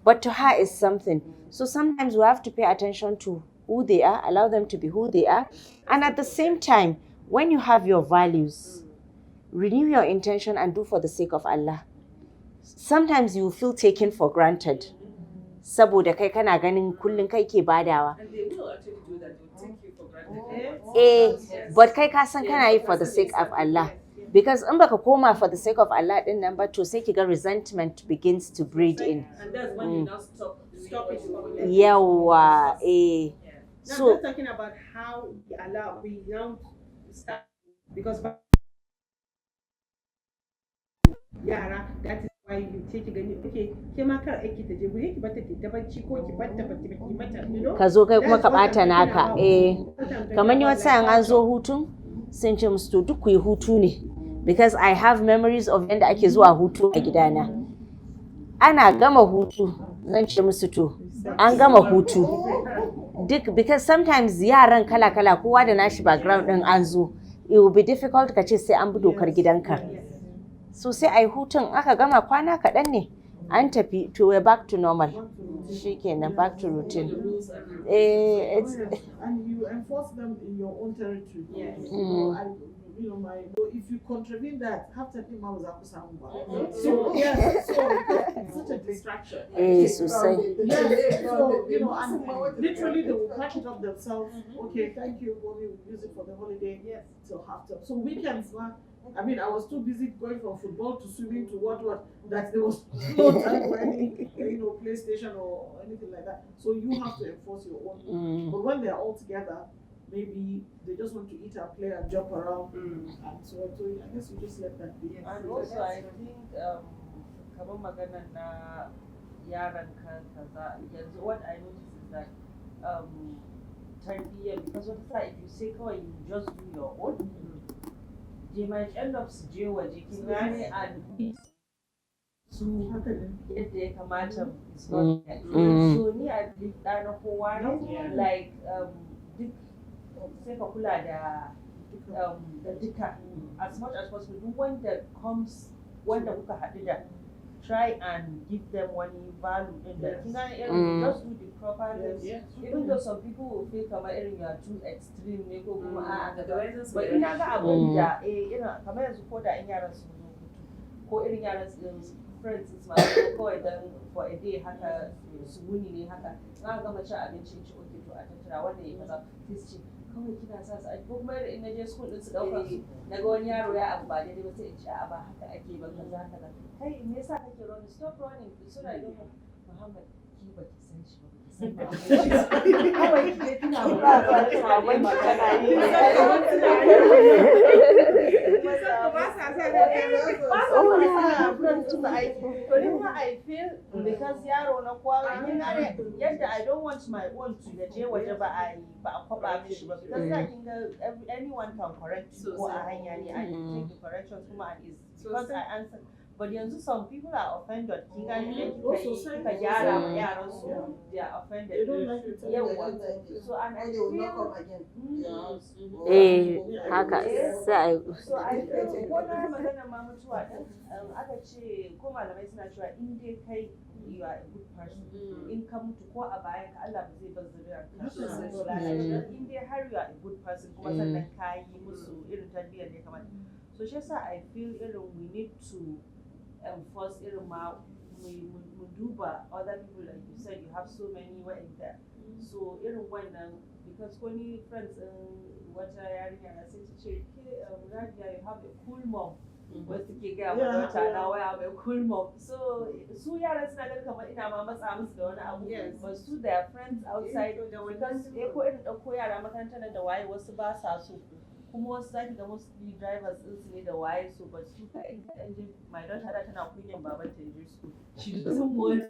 But to her it's something. So sometimes we have to pay attention to who they are, allow them to be who they are. And at the same time, when you have your values, renew your intention and do for the sake of Allah. Sometimes you feel taken for granted. Saboda kai kana ganin kullun kai ke badawa. And they will actually do that. They will take you for granted. But kai ka san kana yi for the sake of Allah. Because in baka koma for the sake of Allah din nan ba to sai kiga resentment begins to breed in. And that's when you now stop it. Yawa, Now So we're talking about how we now start, because yara, that is why you take gani okay ke ma kar aiki ta je gure ki bata ta bacci ko ki bata ki mata, you know, ka zo kai kuma ka bata naka kamar ni wata an zo hutun sun ce musu to duk ku yi hutu ne because I have memories of yanda ake zuwa hutu a gidana. Ana gama hutu zan ce musu to an gama hutu duk because sometimes yaran kala-kala kowa da nashi background din an zo it will be difficult ka ce sai an bi dokar gidanka. So sai ai hutun aka gama kwana kaɗan ne an tafi to we're back to normal. Shikenan back to routine. It's and you enforce them in your own territory. Yes. If you contravene that, half the time I was up so yes, so it's such a distraction. So say. So and literally they will pack it up themselves. Okay, thank you. We'll use it for the holiday. Yes. Till half term. So weekends, I mean, I was too busy going from football to swimming to what that there was no time for any PlayStation or anything like that. So you have to enforce your own. But when they're all together, maybe they just want to eat and play and jump around and so I guess you just let that be. And also I think kamar maganar na yaran ka kaza yanzu what I notice is that tarbiyyar because what if you say kawai you just do your own they might end up su je waje kin gane and su yadda ya kamata is not that. So ni I believe ɗana kowa ne like duk sai ka kula da duka as much as possible duk wanda wanda kuka haɗu da try and give them one value in that kin gane irin just do the proper things even though some people will feel kamar irin you are too extreme ne ko kuma but ina ga abin da irin kamar yanzu ko da in yaran su zo hutu ko irin yaran su friends su ma kawai dan for a day haka su wuni ne haka za ka gama cin abinci ci okay to a tattara wanda ya kaza sai su ce kawai kina sa su aiki ko kuma in na je school din su ɗaukar su na ga wani yaro ya abu ba daidai ba sai in ce a ba haka ake ba kaza kaza kai me yasa kake running stop running so da don Muhammad ki ba ki san shi ba kawai ki je kina ba maman ki kana yi I feel because yaro na kwara kin gane yadda I don't want my own to da je waje ba a kwaba mishi ba because da kin ga anyone can correct you ko a hanya ne and take the corrections kuma and is because I answer But some people are offended. They are offended. They don't like it. So and I feel haka sai so I feel ko na magana ma mutuwa din aka ce ko malamai suna cewa in dai kai you are a good person in ka mutu ko a bayan ka Allah ba zai bar zuriyar ka in dai har you are a good person kuma sannan ka yi musu irin tarbiyyar ne kamar so shi yasa I feel irin we need to enforce irin ma mu duba other people like you said you have so many wa'anda so irin wannan because ko ni friends wata yarinya na sai ta ce ke Radia you have a cool mom wasu ke gaya ma wata na waya mai cool mom so su yaran suna ganin kamar ina ma matsa musu da wani abu but su their friends outside because ko irin ɗauko yara makarantar da waye wasu ba sa so kuma wasu zaki ga mostly drivers din su ne da waye so but su ka in ka je my daughter da tana kunyan baban ta je school she doesn't want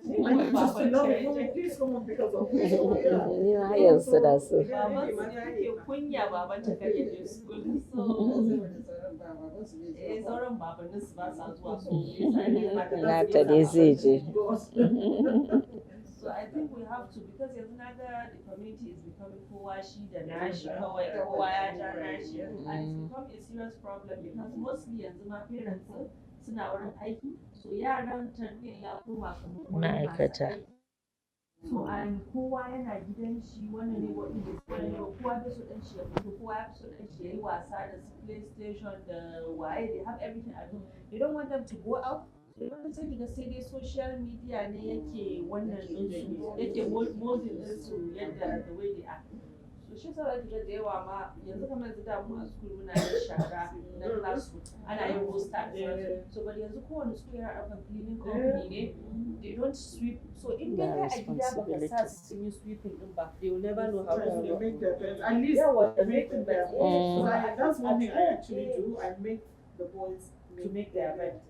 baban ta please come on because of this ni ma yanzu da su baban su yake kunya baban ta kar ya je school so sauran babannin su ba sa zuwa so na ta dai zai je So I think we have to because yanzu naga the community is becoming kowa shi da nashi kawai kowa ya ja nashi and it's become a serious problem because mostly yanzu ma parents suna wurin aiki so yaran tarbiyyar ya koma kamar ma'aikata so and kowa yana gidan shi wannan ne wannan ne kowa da so dan shi ya fito kowa ya so dan shi yayi wasa da PlayStation da waye they have everything at home they don't want them to go out yawan sai daga sai dai social media ne yake wannan ɗinsu yake molding ɗinsu yadda the way they are so shi sa zaki ga da yawa ma yanzu kamar yanzu da mu a school muna yin shara na classroom ana yin poster so but yanzu kowane school yana ɗaukar cleaning company ne they don't sweep so in dai kai a gida baka sa sun yi sweeping ɗin ba they will never know how to make their parents at least make their so that's one thing I actually do I make the boys to make their bed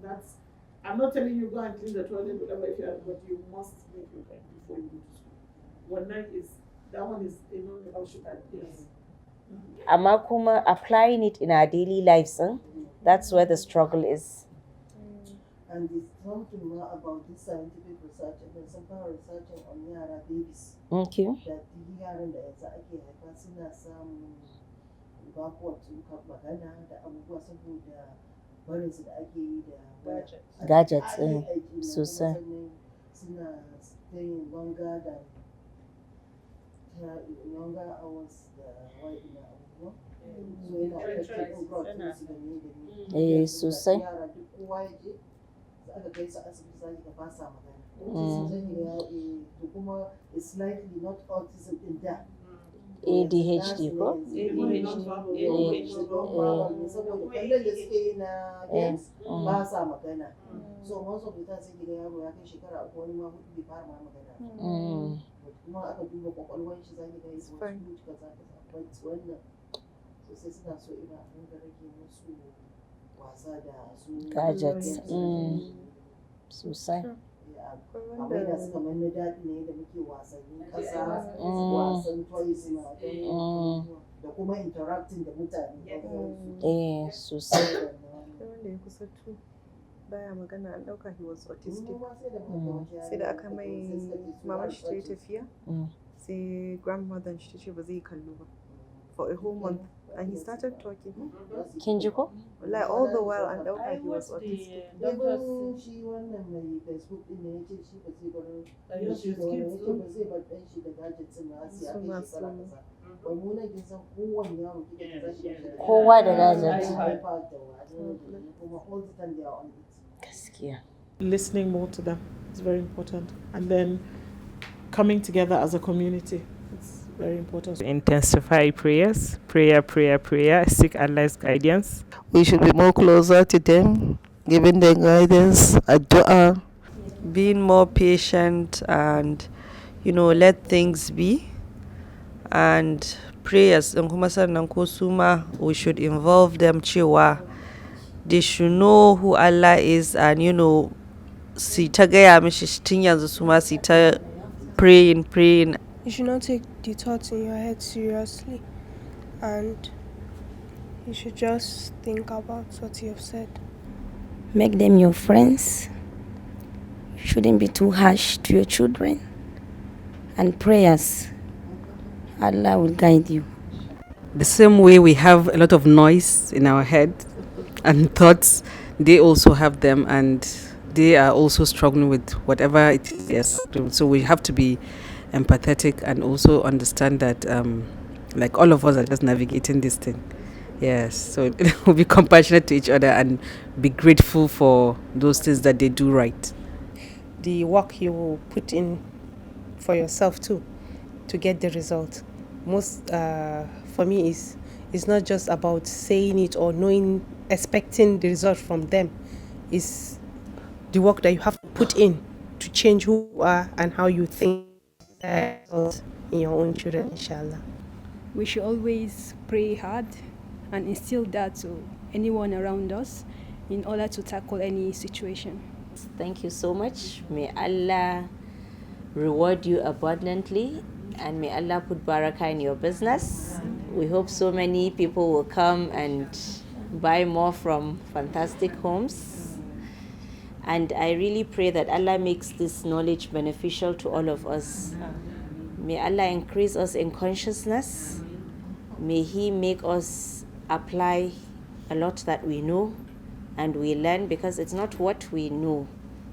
that's I'm not telling you go and clean the toilet, whatever if you have, but you must make your bed before you go to school. That one is negotiable. Yes. Amma kuma applying it in our daily lives, that's where the struggle is. And it's something more about this scientific research and some kind of researching on yara babies. Okay. That the yaran da yanzu ake haifa suna samun backward magana da abubuwa saboda barinsu da ake yi da gadgets sosai suna staying longer hours da wa'ina abubuwa so yana affecting growth su da ne sosai yara duk kowa ya je za aka kai su asibiti za ka ba sa magana autism zai ga to kuma it's likely not autism din da ADHD ko? saboda kallon da suke yi na games ba sa magana so most of the time sai ga yaro ya kai shekara uku wani ma hudu bai fara ma magana kuma aka duba kwakwalwar shi zaki ga yi wasu hutu kaza but wannan so sai suna so ina an ga rage musu wasa da su gadgets sosai akwai da suka manna daɗi ne da muke wasannin ƙasa wasan toys da kuma interacting da mutane sosai wanda ya kusa tu baya magana an ɗauka he was autistic sai da aka mai mama shi ta yi tafiya sai grandmother shi ta ce ba zai kallo ba for a whole month and he started talking. Kin ji ko? Like all the while and he was autistic. Even shi wannan mai Facebook din ne yace shi ba zai bar shi da wani yace ba zai bar dan shi da gadgets na Asiya kai shi fara kaza. Wai mu ne kin san kowanne yaro kike da shi kowa da gadgets. Kuma all the time they are on it. Gaskiya. Listening more to them is very important and then coming together as a community. Very important. Intensify prayers, prayer, seek Allah's guidance. We should be more closer to them, giving them guidance, addu'a. Being more patient and, let things be. And prayers, we should involve them cewa they should know who Allah is and, si ta gaya mishi tun yanzu su ma si ta praying. You should not take the thoughts in your head seriously and you should just think about what you have said. Make them your friends. You shouldn't be too harsh to your children. And prayers. Allah will guide you. The same way we have a lot of noise in our head and thoughts, they also have them, and they are also struggling with whatever it is. Yes. So we have to be empathetic and also understand that like all of us are just navigating this thing. Yes. So we'll be compassionate to each other and be grateful for those things that they do right. The work you put in for yourself too to get the result. Most for me is not just about saying it or knowing, expecting the result from them. It's the work that you have to put in to change who you are and how you think in your own children, inshallah. We should always pray hard and instill that to anyone around us in order to tackle any situation. Thank you so much. May Allah reward you abundantly, and may Allah put barakah in your business. We hope so many people will come and buy more from Fantastic Homes. And I really pray that Allah makes this knowledge beneficial to all of us. May Allah increase us in consciousness. May He make us apply a lot that we know and we learn, because it's not what we know,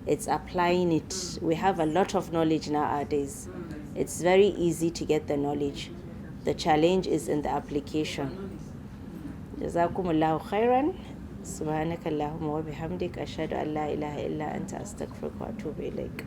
it's applying it. We have a lot of knowledge nowadays. It's very easy to get the knowledge. The challenge is in the application. Jazakumullahu khairan. Subhanakallahumma wa bihamdik ashhadu an la ilaha illa anta astaghfiruka wa atubu ilaik.